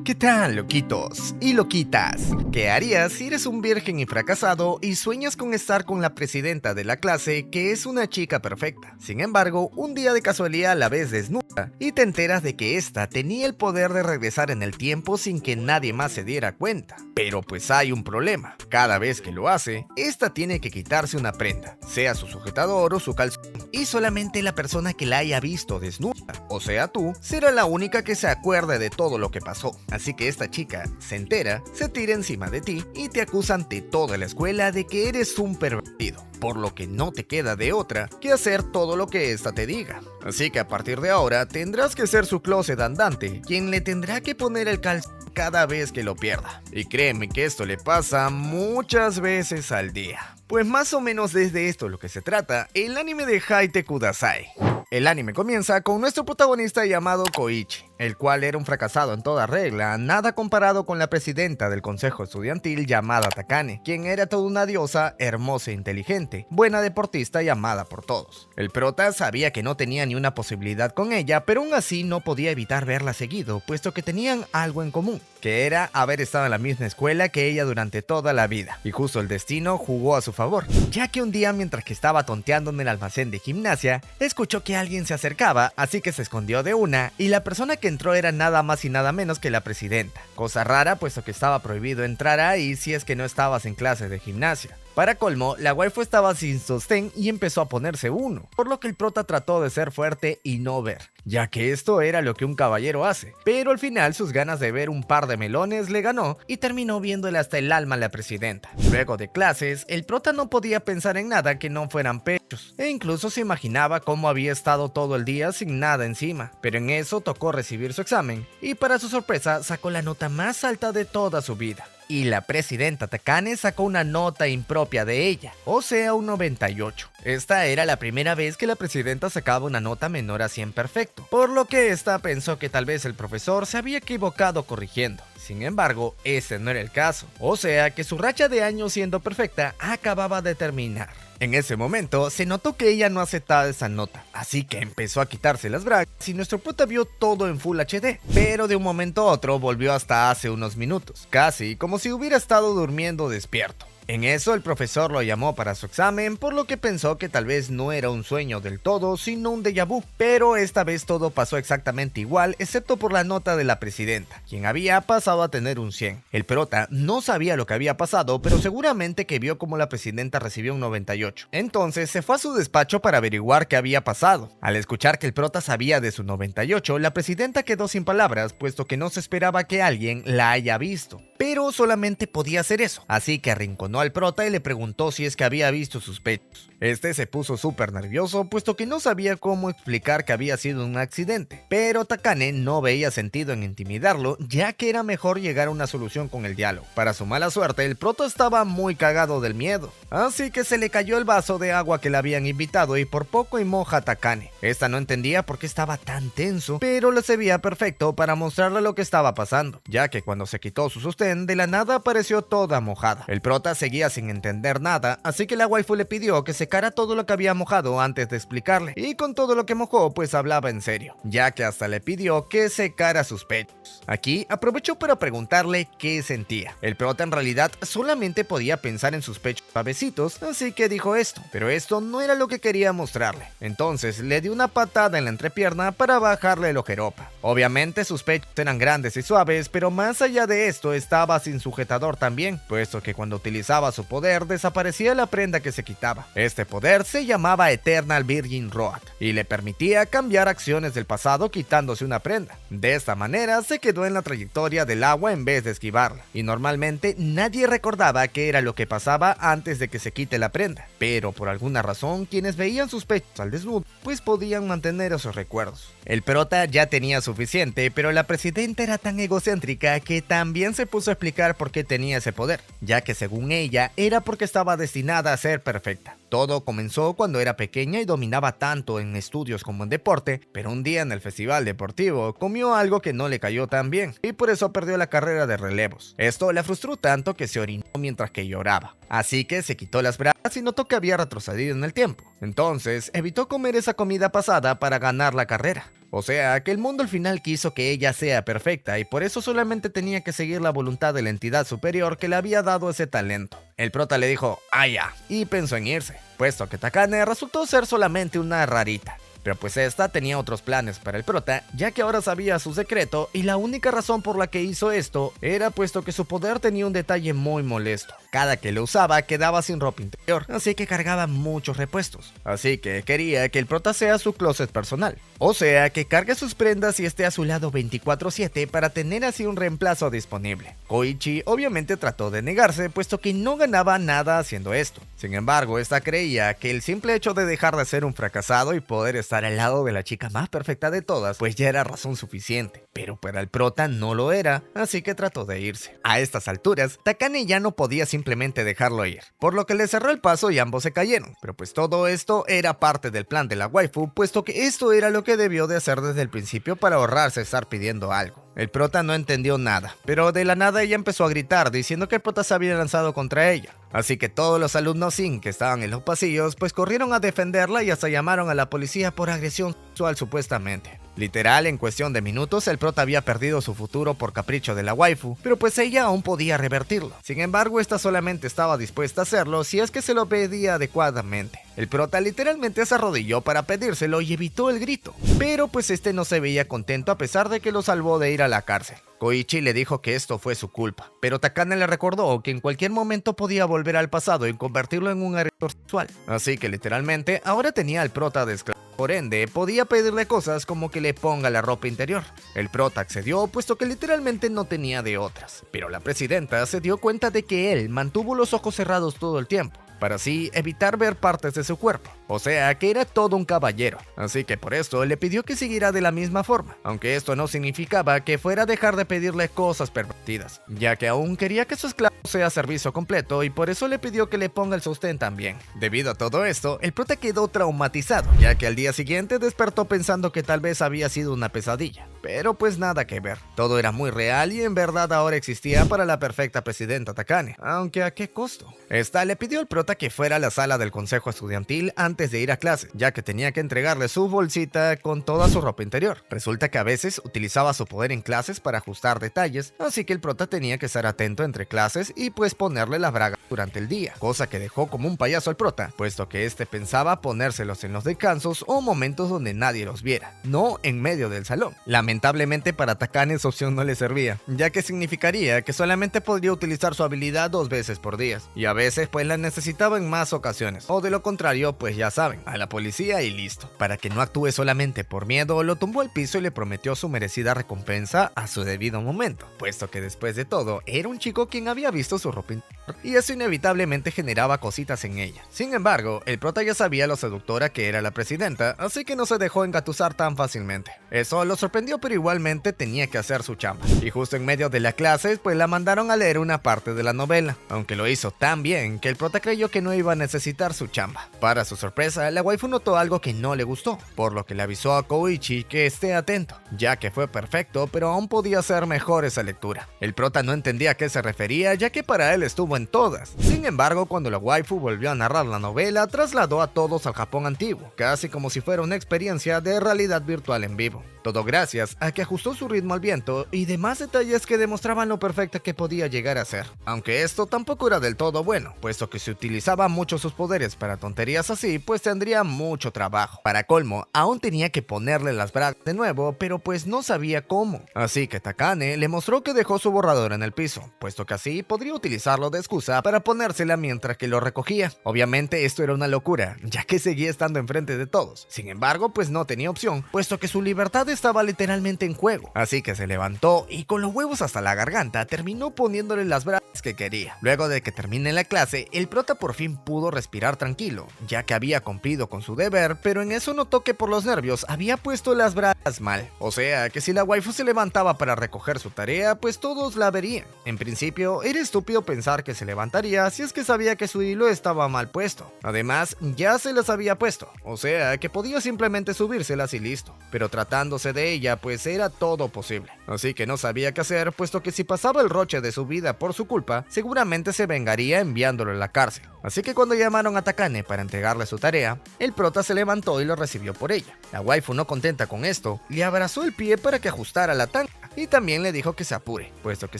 ¿Qué tal, loquitos y loquitas? ¿Qué harías si eres un virgen y fracasado y sueñas con estar con la presidenta de la clase, que es una chica perfecta? Sin embargo, un día de casualidad la ves desnuda y te enteras de que ésta tenía el poder de regresar en el tiempo sin que nadie más se diera cuenta. Pero pues hay un problema. Cada vez que lo hace, esta tiene que quitarse una prenda, sea su sujetador o su calzón, y solamente la persona que la haya visto desnuda, o sea tú, será la única que se acuerde de todo lo que pasó. Así que esta chica se entera, se tira encima de ti y te acusa ante toda la escuela de que eres un pervertido, por lo que no te queda de otra que hacer todo lo que ésta te diga. Así que a partir de ahora tendrás que ser su closet andante, quien le tendrá que poner el calzón cada vez que lo pierda. Y créeme que esto le pasa muchas veces al día. Pues más o menos desde esto lo que se trata el anime de Hayate Kudasai. El anime comienza con nuestro protagonista llamado Koichi, el cual era un fracasado en toda regla, nada comparado con la presidenta del consejo estudiantil llamada Takane, quien era toda una diosa, hermosa e inteligente, buena deportista y amada por todos. El prota sabía que no tenía ni una posibilidad con ella, pero aún así no podía evitar verla seguido, puesto que tenían algo en común, que era haber estado en la misma escuela que ella durante toda la vida, y justo el destino jugó a su favor, ya que un día mientras que estaba tonteando en el almacén de gimnasia, escuchó que alguien se acercaba, así que se escondió de una, y la persona que entró era nada más y nada menos que la presidenta. Cosa rara, puesto que estaba prohibido entrar ahí si es que no estabas en clase de gimnasia. Para colmo, la waifu estaba sin sostén y empezó a ponerse uno, por lo que el prota trató de ser fuerte y no ver, ya que esto era lo que un caballero hace, pero al final sus ganas de ver un par de melones le ganó y terminó viéndole hasta el alma a la presidenta. Luego de clases, el prota no podía pensar en nada que no fueran pechos, e incluso se imaginaba cómo había estado todo el día sin nada encima, pero en eso tocó recibir su examen, y para su sorpresa sacó la nota más alta de toda su vida. Y la presidenta Takane sacó una nota impropia de ella, o sea un 98. Esta era la primera vez que la presidenta sacaba una nota menor a 100 perfecto, por lo que esta pensó que tal vez el profesor se había equivocado corrigiendo. Sin embargo, ese no era el caso, o sea que su racha de años siendo perfecta acababa de terminar. En ese momento se notó que ella no aceptaba esa nota, así que empezó a quitarse las bragas y nuestro prota vio todo en Full HD, pero de un momento a otro volvió hasta hace unos minutos, casi como si hubiera estado durmiendo despierto. En eso el profesor lo llamó para su examen, por lo que pensó que tal vez no era un sueño del todo, sino un déjà vu, pero esta vez todo pasó exactamente igual, excepto por la nota de la presidenta, quien había pasado a tener un 100. El prota no sabía lo que había pasado, pero seguramente que vio como la presidenta recibió un 98. Entonces se fue a su despacho para averiguar qué había pasado. Al escuchar que el prota sabía de su 98, la presidenta quedó sin palabras, puesto que no se esperaba que alguien la haya visto, pero solamente podía hacer eso, así que arrinconó al prota y le preguntó si es que había visto sus pechos. Este se puso súper nervioso, puesto que no sabía cómo explicar que había sido un accidente, pero Takane no veía sentido en intimidarlo, ya que era mejor llegar a una solución con el diálogo. Para su mala suerte, el prota estaba muy cagado del miedo, así que se le cayó el vaso de agua que le habían invitado y por poco y moja a Takane. Esta no entendía por qué estaba tan tenso, pero le servía perfecto para mostrarle lo que estaba pasando, ya que cuando se quitó su sostén, de la nada apareció toda mojada. El prota seguía sin entender nada, así que la waifu le pidió que secara todo lo que había mojado antes de explicarle, y con todo lo que mojó pues hablaba en serio, ya que hasta le pidió que secara sus pechos. Aquí aprovechó para preguntarle qué sentía. El prota en realidad solamente podía pensar en sus pechos suavecitos, así que dijo esto, pero esto no era lo que quería mostrarle. Entonces le dio una patada en la entrepierna para bajarle el ojeropa. Obviamente sus pechos eran grandes y suaves, pero más allá de esto estaba sin sujetador también, puesto que cuando utilizaba su poder desaparecía la prenda que se quitaba. Este poder se llamaba Eternal Virgin Road y le permitía cambiar acciones del pasado quitándose una prenda. De esta manera se quedó en la trayectoria del agua en vez de esquivarla, y normalmente nadie recordaba qué era lo que pasaba antes de que se quite la prenda, pero por alguna razón quienes veían sus pechos al desnudo pues podían mantener esos recuerdos. El prota ya tenía suficiente, pero la presidenta era tan egocéntrica que también se puso a explicar por qué tenía ese poder, ya que según ella era porque estaba destinada a ser perfecta. Todo comenzó cuando era pequeña y dominaba tanto en estudios como en deporte, pero un día en el festival deportivo comió algo que no le cayó tan bien y por eso perdió la carrera de relevos. Esto la frustró tanto que se orinó mientras que lloraba, así que se quitó las bragas y notó que había retrocedido en el tiempo. Entonces evitó comer esa comida pasada para ganar la carrera. O sea, que el mundo al final quiso que ella sea perfecta y por eso solamente tenía que seguir la voluntad de la entidad superior que le había dado ese talento. El prota le dijo, "Ah ya", y pensó en irse, puesto que Takane resultó ser solamente una rarita. Pero pues esta tenía otros planes para el prota, ya que ahora sabía su secreto y la única razón por la que hizo esto era puesto que su poder tenía un detalle muy molesto. Cada que lo usaba quedaba sin ropa interior, así que cargaba muchos repuestos. Así que quería que el prota sea su closet personal. O sea, que cargue sus prendas y esté a su lado 24/7 para tener así un reemplazo disponible. Koichi obviamente trató de negarse, puesto que no ganaba nada haciendo esto. Sin embargo, esta creía que el simple hecho de dejar de ser un fracasado y poder estar al lado de la chica más perfecta de todas, pues ya era razón suficiente. Pero para el prota no lo era, así que trató de irse. A estas alturas, Takane ya no podía simplemente dejarlo ir, por lo que le cerró el paso y ambos se cayeron. Pero pues todo esto era parte del plan de la waifu, puesto que esto era lo que debió de hacer desde el principio para ahorrarse estar pidiendo algo. El prota no entendió nada, pero de la nada ella empezó a gritar diciendo que el prota se había lanzado contra ella. Así que todos los alumnos Sin que estaban en los pasillos pues corrieron a defenderla y hasta llamaron a la policía por agresión sexual supuestamente. Literal, en cuestión de minutos el prota había perdido su futuro por capricho de la waifu, pero pues ella aún podía revertirlo. Sin embargo, esta solamente estaba dispuesta a hacerlo si es que se lo pedía adecuadamente. El prota literalmente se arrodilló para pedírselo y evitó el grito, pero pues este no se veía contento a pesar de que lo salvó de ir a la cárcel. Koichi le dijo que esto fue su culpa, pero Takane le recordó que en cualquier momento podía volver al pasado y convertirlo en un agresor sexual. Así que literalmente ahora tenía al prota de esclavo. Por ende, podía pedirle cosas como que le ponga la ropa interior. El prota accedió, puesto que literalmente no tenía de otras. Pero la presidenta se dio cuenta de que él mantuvo los ojos cerrados todo el tiempo, para así evitar ver partes de su cuerpo. O sea, que era todo un caballero. Así que por esto le pidió que siguiera de la misma forma, aunque esto no significaba que fuera a dejar de pedirle cosas pervertidas, ya que aún quería que su esclavo sea servicio completo y por eso le pidió que le ponga el sostén también. Debido a todo esto, el prota quedó traumatizado, ya que al día siguiente despertó pensando que tal vez había sido una pesadilla. Pero pues nada que ver, todo era muy real y en verdad ahora existía para la perfecta presidenta Takane, aunque ¿a qué costo? Esta le pidió al prota que fuera a la sala del consejo estudiantil antes de ir a clase, ya que tenía que entregarle su bolsita con toda su ropa interior. Resulta que a veces utilizaba su poder en clases para ajustar detalles, así que el prota tenía que estar atento entre clases y pues ponerle las bragas durante el día, cosa que dejó como un payaso al prota, puesto que este pensaba ponérselos en los descansos o momentos donde nadie los viera, no en medio del salón. Lamentablemente para Takane esa opción no le servía, ya que significaría que solamente podría utilizar su habilidad 2 veces por día, y a veces pues la necesitaba en más ocasiones, o de lo contrario pues ya saben, a la policía y listo. Para que no actúe solamente por miedo, lo tumbó al piso y le prometió su merecida recompensa a su debido momento, puesto que después de todo era un chico quien había visto su ropa interior, y eso inevitablemente generaba cositas en ella. Sin embargo, el prota ya sabía lo seductora que era la presidenta, así que no se dejó engatusar tan fácilmente. Eso lo sorprendió, pero igualmente tenía que hacer su chamba, y justo en medio de la clase pues la mandaron a leer una parte de la novela, aunque lo hizo tan bien que el prota creyó que no iba a necesitar su chamba. Para su sorpresa, la waifu notó algo que no le gustó, por lo que le avisó a Koichi que esté atento, ya que fue perfecto, pero aún podía ser mejor esa lectura. El prota no entendía a qué se refería, ya que para él estuvo en todas. Sin embargo, cuando la waifu volvió a narrar la novela, trasladó a todos al Japón antiguo, casi como si fuera una experiencia de realidad virtual en vivo. Todo gracias a que ajustó su ritmo al viento y demás detalles que demostraban lo perfecta que podía llegar a ser. Aunque esto tampoco era del todo bueno, puesto que si utilizaba mucho sus poderes para tonterías así, pues tendría mucho trabajo. Para colmo, aún tenía que ponerle las bragas de nuevo, pero pues no sabía cómo. Así que Takane le mostró que dejó su borrador en el piso, puesto que así podría utilizarlo de excusa para ponérsela mientras que lo recogía. Obviamente esto era una locura, ya que seguía estando enfrente de todos. Sin embargo, pues no tenía opción, puesto que su libertad estaba literalmente en juego. Así que se levantó y con los huevos hasta la garganta terminó poniéndole las bragas que quería. Luego de que termine la clase, el prota por fin pudo respirar tranquilo, ya que había cumplido con su deber, pero en eso notó que por los nervios había puesto las bragas mal. O sea, que si la waifu se levantaba para recoger su tarea, pues todos la verían. En principio, era estúpido pensar que se levantaría si es que sabía que su hilo estaba mal puesto. Además, ya se las había puesto, o sea, que podía simplemente subírselas y listo. Pero tratándose burlándose de ella, pues era todo posible. Así que no sabía qué hacer, puesto que si pasaba el roche de su vida por su culpa, seguramente se vengaría enviándolo a la cárcel. Así que cuando llamaron a Takane para entregarle su tarea, el prota se levantó y lo recibió por ella. La waifu, no contenta con esto, le abrazó el pie para que ajustara la tanga y también le dijo que se apure, puesto que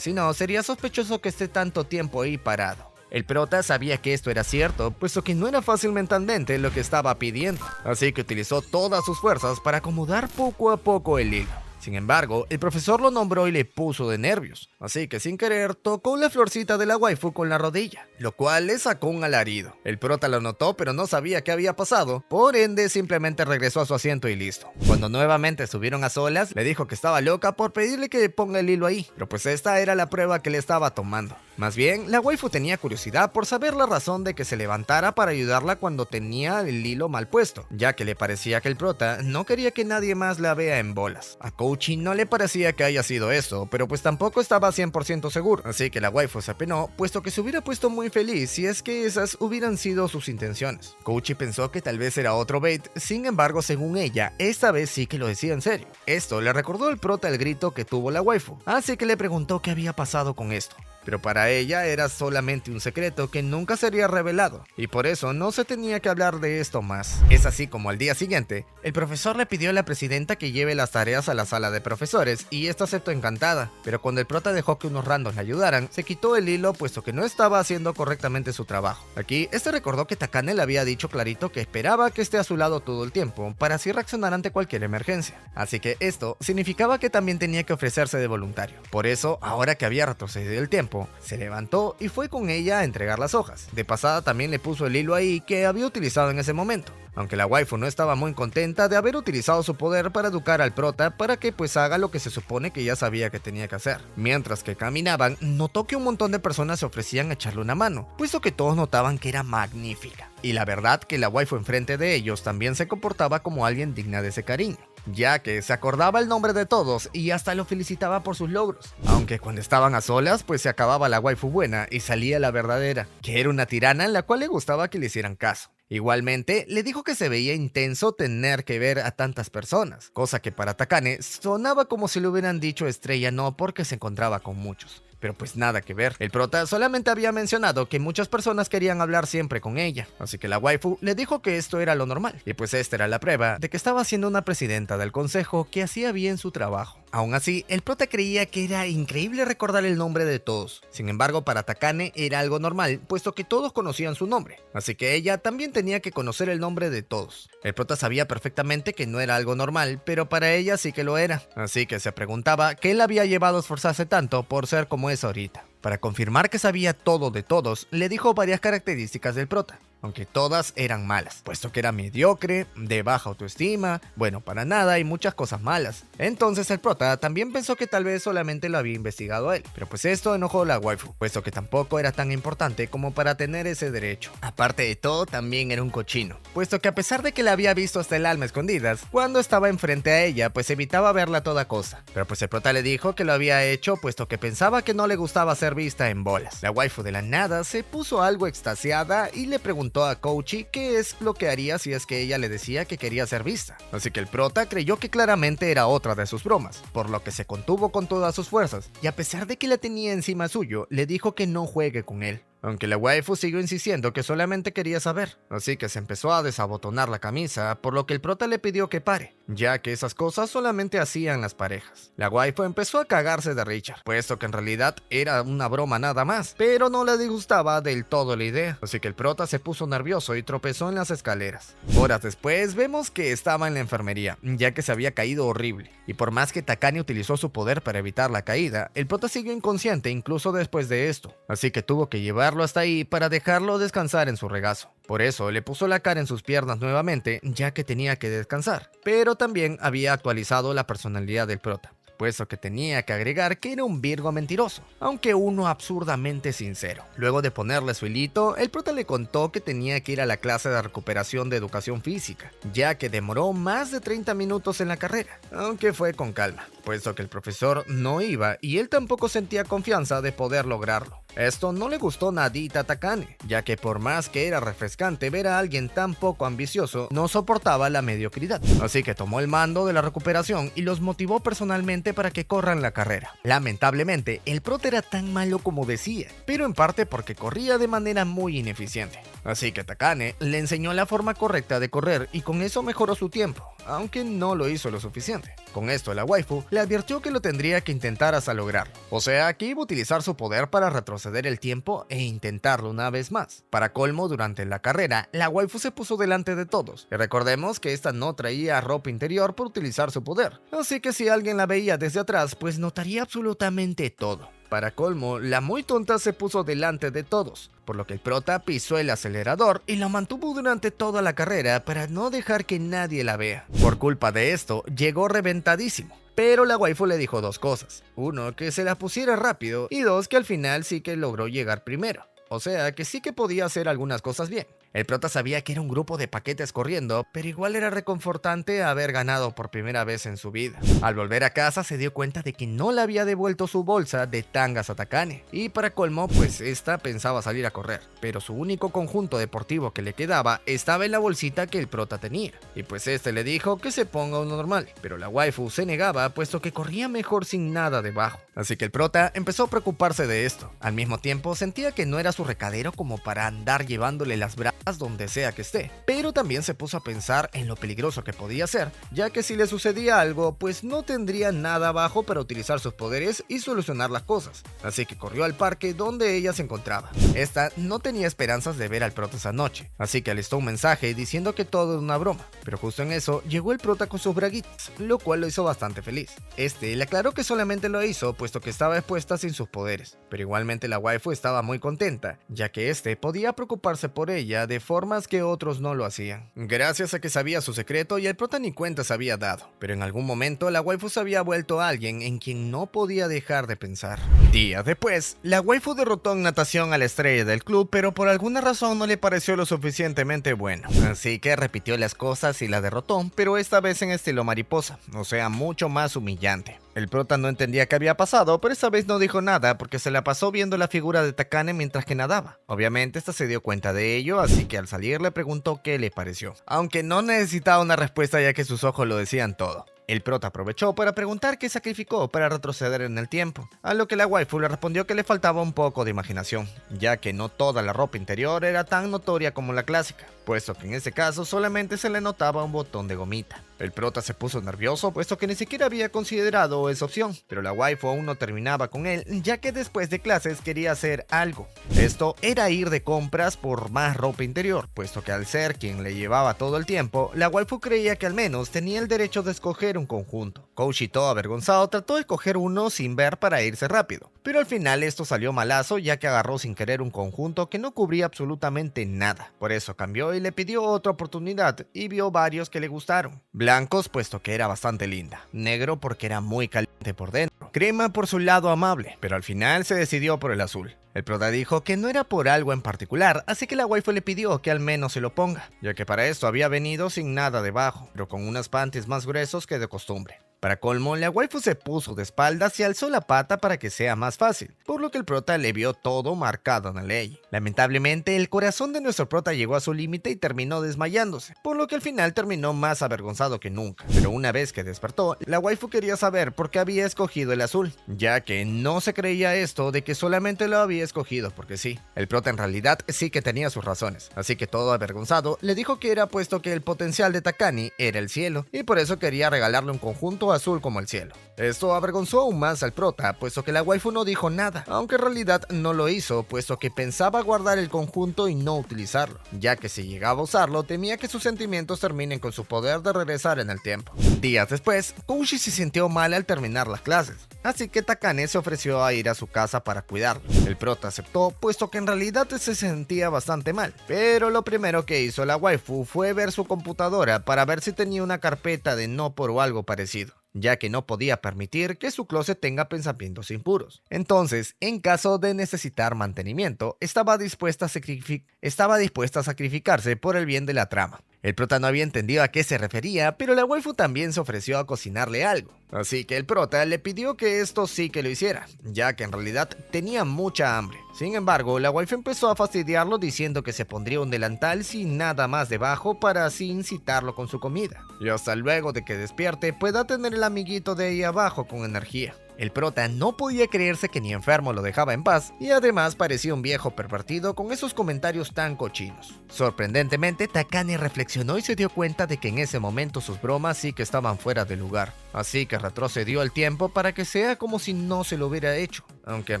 si no sería sospechoso que esté tanto tiempo ahí parado. El prota sabía que esto era cierto, puesto que no era fácil mentalmente lo que estaba pidiendo, así que utilizó todas sus fuerzas para acomodar poco a poco el hilo. Sin embargo, el profesor lo nombró y le puso de nervios, así que sin querer tocó la florcita de la waifu con la rodilla, lo cual le sacó un alarido. El prota lo notó pero no sabía qué había pasado, por ende simplemente regresó a su asiento y listo. Cuando nuevamente estuvieron a solas, le dijo que estaba loca por pedirle que ponga el hilo ahí, pero pues esta era la prueba que le estaba tomando. Más bien, la waifu tenía curiosidad por saber la razón de que se levantara para ayudarla cuando tenía el hilo mal puesto, ya que le parecía que el prota no quería que nadie más la vea en bolas. A Kouchi no le parecía que haya sido eso, pero pues tampoco estaba 100% seguro, así que la waifu se apenó, puesto que se hubiera puesto muy feliz si es que esas hubieran sido sus intenciones. Kouchi pensó que tal vez era otro bait, sin embargo, según ella, esta vez sí que lo decía en serio. Esto le recordó al prota el grito que tuvo la waifu, así que le preguntó qué había pasado con esto. Pero para ella era solamente un secreto que nunca sería revelado, y por eso no se tenía que hablar de esto más. Es así como al día siguiente, el profesor le pidió a la presidenta que lleve las tareas a la sala de profesores, y esta aceptó encantada, pero cuando el prota dejó que unos randoms le ayudaran, se quitó el hilo puesto que no estaba haciendo correctamente su trabajo. Aquí, este recordó que Takane le había dicho clarito que esperaba que esté a su lado todo el tiempo, para así reaccionar ante cualquier emergencia. Así que esto significaba que también tenía que ofrecerse de voluntario. Por eso, ahora que había retrocedido el tiempo, se levantó y fue con ella a entregar las hojas. De pasada también le puso el hilo ahí que había utilizado en ese momento, aunque la waifu no estaba muy contenta de haber utilizado su poder para educar al prota para que pues haga lo que se supone que ya sabía que tenía que hacer. Mientras que caminaban, notó que un montón de personas se ofrecían a echarle una mano, puesto que todos notaban que era magnífica. Y la verdad que la waifu enfrente de ellos también se comportaba como alguien digna de ese cariño, ya que se acordaba el nombre de todos y hasta lo felicitaba por sus logros. Aunque cuando estaban a solas, pues se acababa la waifu buena y salía la verdadera, que era una tirana en la cual le gustaba que le hicieran caso. Igualmente, le dijo que se veía intenso tener que ver a tantas personas, cosa que para Takane sonaba como si le hubieran dicho estrella no porque se encontraba con muchos. Pero pues nada que ver, el prota solamente había mencionado que muchas personas querían hablar siempre con ella, así que la waifu le dijo que esto era lo normal, y pues esta era la prueba de que estaba siendo una presidenta del consejo que hacía bien su trabajo. Aún así, el prota creía que era increíble recordar el nombre de todos. Sin embargo, para Takane era algo normal, puesto que todos conocían su nombre, así que ella también tenía que conocer el nombre de todos. El prota sabía perfectamente que no era algo normal, pero para ella sí que lo era, así que se preguntaba qué la había llevado a esforzarse tanto por ser como es ahorita. Para confirmar que sabía todo de todos, le dijo varias características del prota, aunque todas eran malas, puesto que era mediocre, de baja autoestima, bueno para nada y muchas cosas malas. Entonces el prota también pensó que tal vez solamente lo había investigado a él, pero pues esto enojó a la waifu, puesto que tampoco era tan importante como para tener ese derecho. Aparte de todo, también era un cochino, puesto que a pesar de que la había visto hasta el alma escondidas, cuando estaba enfrente a ella, pues evitaba verla a toda costa. Pero pues el prota le dijo que lo había hecho, puesto que pensaba que no le gustaba ser vista en bolas. La waifu de la nada se puso algo extasiada y le preguntó a Kouchi qué es lo que haría si es que ella le decía que quería ser vista. Así que el prota creyó que claramente era otra de sus bromas, por lo que se contuvo con todas sus fuerzas, y a pesar de que la tenía encima suyo, le dijo que no juegue con él. Aunque la waifu siguió insistiendo que solamente quería saber, así que se empezó a desabotonar la camisa, por lo que el prota le pidió que pare, ya que esas cosas solamente hacían las parejas. La waifu empezó a cagarse de Richard, puesto que en realidad era una broma nada más, pero no le disgustaba del todo la idea, así que el prota se puso nervioso y tropezó en las escaleras. Horas después vemos que estaba en la enfermería, ya que se había caído horrible, y por más que Takane utilizó su poder para evitar la caída, el prota siguió inconsciente incluso después de esto, así que tuvo que llevarlo hasta ahí para dejarlo descansar en su regazo. Por eso le puso la cara en sus piernas nuevamente, ya que tenía que descansar, pero también había actualizado la personalidad del prota, puesto que tenía que agregar que era un Virgo mentiroso, aunque uno absurdamente sincero. Luego de ponerle su hilito, el prota le contó que tenía que ir a la clase de recuperación de educación física, ya que demoró más de 30 minutos en la carrera, aunque fue con calma, puesto que el profesor no iba y él tampoco sentía confianza de poder lograrlo. Esto no le gustó nadita a Takane, ya que por más que era refrescante ver a alguien tan poco ambicioso, no soportaba la mediocridad. Así que tomó el mando de la recuperación y los motivó personalmente para que corran la carrera. Lamentablemente, el prota era tan malo como decía, pero en parte porque corría de manera muy ineficiente. Así que Takane le enseñó la forma correcta de correr y con eso mejoró su tiempo, aunque no lo hizo lo suficiente. Con esto la waifu le advirtió que lo tendría que intentar hasta lograrlo, o sea que iba a utilizar su poder para retroceder el tiempo e intentarlo una vez más. Para colmo, durante la carrera, la waifu se puso delante de todos, y recordemos que esta no traía ropa interior por utilizar su poder, así que si alguien la veía desde atrás pues notaría absolutamente todo. Para colmo, la muy tonta se puso delante de todos, por lo que el prota pisó el acelerador y lo mantuvo durante toda la carrera para no dejar que nadie la vea. Por culpa de esto, llegó reventadísimo. Pero la waifu le dijo dos cosas. Uno, que se la pusiera rápido, y dos, que al final sí que logró llegar primero. O sea, que sí que podía hacer algunas cosas bien. El prota sabía que era un grupo de paquetes corriendo, pero igual era reconfortante haber ganado por primera vez en su vida. Al volver a casa se dio cuenta de que no le había devuelto su bolsa de tangas a Takane, y para colmo pues esta pensaba salir a correr, pero su único conjunto deportivo que le quedaba estaba en la bolsita que el prota tenía, y pues este le dijo que se ponga uno normal, pero la waifu se negaba puesto que corría mejor sin nada debajo. Así que el prota empezó a preocuparse de esto. Al mismo tiempo sentía que no era su recadero como para andar llevándole las brazas donde sea que esté, pero también se puso a pensar en lo peligroso que podía ser, ya que si le sucedía algo pues no tendría nada abajo para utilizar sus poderes y solucionar las cosas, así que corrió al parque donde ella se encontraba. Esta no tenía esperanzas de ver al prota esa noche, así que alistó un mensaje diciendo que todo era una broma, pero justo en eso llegó el prota con sus braguitas, lo cual lo hizo bastante feliz. Este le aclaró que solamente lo hizo puesto que estaba expuesta sin sus poderes, pero igualmente la waifu estaba muy contenta, ya que este podía preocuparse por ella de formas que otros no lo hacían, gracias a que sabía su secreto y el prota ni cuenta se había dado. Pero en algún momento la waifu se había vuelto a alguien en quien no podía dejar de pensar. Días después, la waifu derrotó en natación a la estrella del club, pero por alguna razón no le pareció lo suficientemente bueno, así que repitió las cosas y la derrotó, pero esta vez en estilo mariposa, o sea mucho más humillante. El prota no entendía qué había pasado, pero esta vez no dijo nada porque se la pasó viendo la figura de Takane mientras que nadaba. Obviamente esta se dio cuenta de ello, así que al salir le preguntó qué le pareció, aunque no necesitaba una respuesta ya que sus ojos lo decían todo. El prota aprovechó para preguntar qué sacrificó para retroceder en el tiempo, a lo que la waifu le respondió que le faltaba un poco de imaginación, ya que no toda la ropa interior era tan notoria como la clásica, puesto que en ese caso solamente se le notaba un botón de gomita. El prota se puso nervioso puesto que ni siquiera había considerado esa opción, pero la waifu aún no terminaba con él, ya que después de clases quería hacer algo. Esto era ir de compras por más ropa interior, puesto que al ser quien le llevaba todo el tiempo, la waifu creía que al menos tenía el derecho de escoger un conjunto. Koushi, todo avergonzado, trató de escoger uno sin ver para irse rápido, pero al final esto salió malazo ya que agarró sin querer un conjunto que no cubría absolutamente nada. Por eso cambió y le pidió otra oportunidad y vio varios que le gustaron. Blancos puesto que era bastante linda, negro porque era muy caliente por dentro, crema por su lado amable, pero al final se decidió por el azul. El prota dijo que no era por algo en particular, así que la waifu le pidió que al menos se lo ponga, ya que para esto había venido sin nada debajo, pero con unas panties más gruesos que de costumbre. Para colmo, la waifu se puso de espaldas y alzó la pata para que sea más fácil, por lo que el prota le vio todo marcado en la ley. Lamentablemente, el corazón de nuestro prota llegó a su límite y terminó desmayándose, por lo que al final terminó más avergonzado que nunca. Pero una vez que despertó, la waifu quería saber por qué había escogido el azul, ya que no se creía esto de que solamente lo había escogido porque sí. El prota en realidad sí que tenía sus razones, así que todo avergonzado le dijo que era puesto que el potencial de Takane era el cielo, y por eso quería regalarle un conjunto azul como el cielo. Esto avergonzó aún más al prota, puesto que la waifu no dijo nada, aunque en realidad no lo hizo, puesto que pensaba guardar el conjunto y no utilizarlo, ya que si llegaba a usarlo temía que sus sentimientos terminen con su poder de regresar en el tiempo. Días después, Koushi se sintió mal al terminar las clases, así que Takane se ofreció a ir a su casa para cuidarlo. El prota aceptó, puesto que en realidad se sentía bastante mal, pero lo primero que hizo la waifu fue ver su computadora para ver si tenía una carpeta de no por o algo parecido, ya que no podía permitir que su closet tenga pensamientos impuros. Entonces, en caso de necesitar mantenimiento, estaba dispuesta a sacrificarse por el bien de la trama. El prota no había entendido a qué se refería, pero la waifu también se ofreció a cocinarle algo. Así que el prota le pidió que esto sí que lo hiciera, ya que en realidad tenía mucha hambre. Sin embargo, la waifu empezó a fastidiarlo diciendo que se pondría un delantal sin nada más debajo para así incitarlo con su comida. Y hasta luego de que despierte pueda tener el amiguito de ahí abajo con energía. El prota no podía creerse que ni enfermo lo dejaba en paz y además parecía un viejo pervertido con esos comentarios tan cochinos. Sorprendentemente, Takane reflexionó y se dio cuenta de que en ese momento sus bromas sí que estaban fuera de lugar, así que retrocedió el tiempo para que sea como si no se lo hubiera hecho, aunque en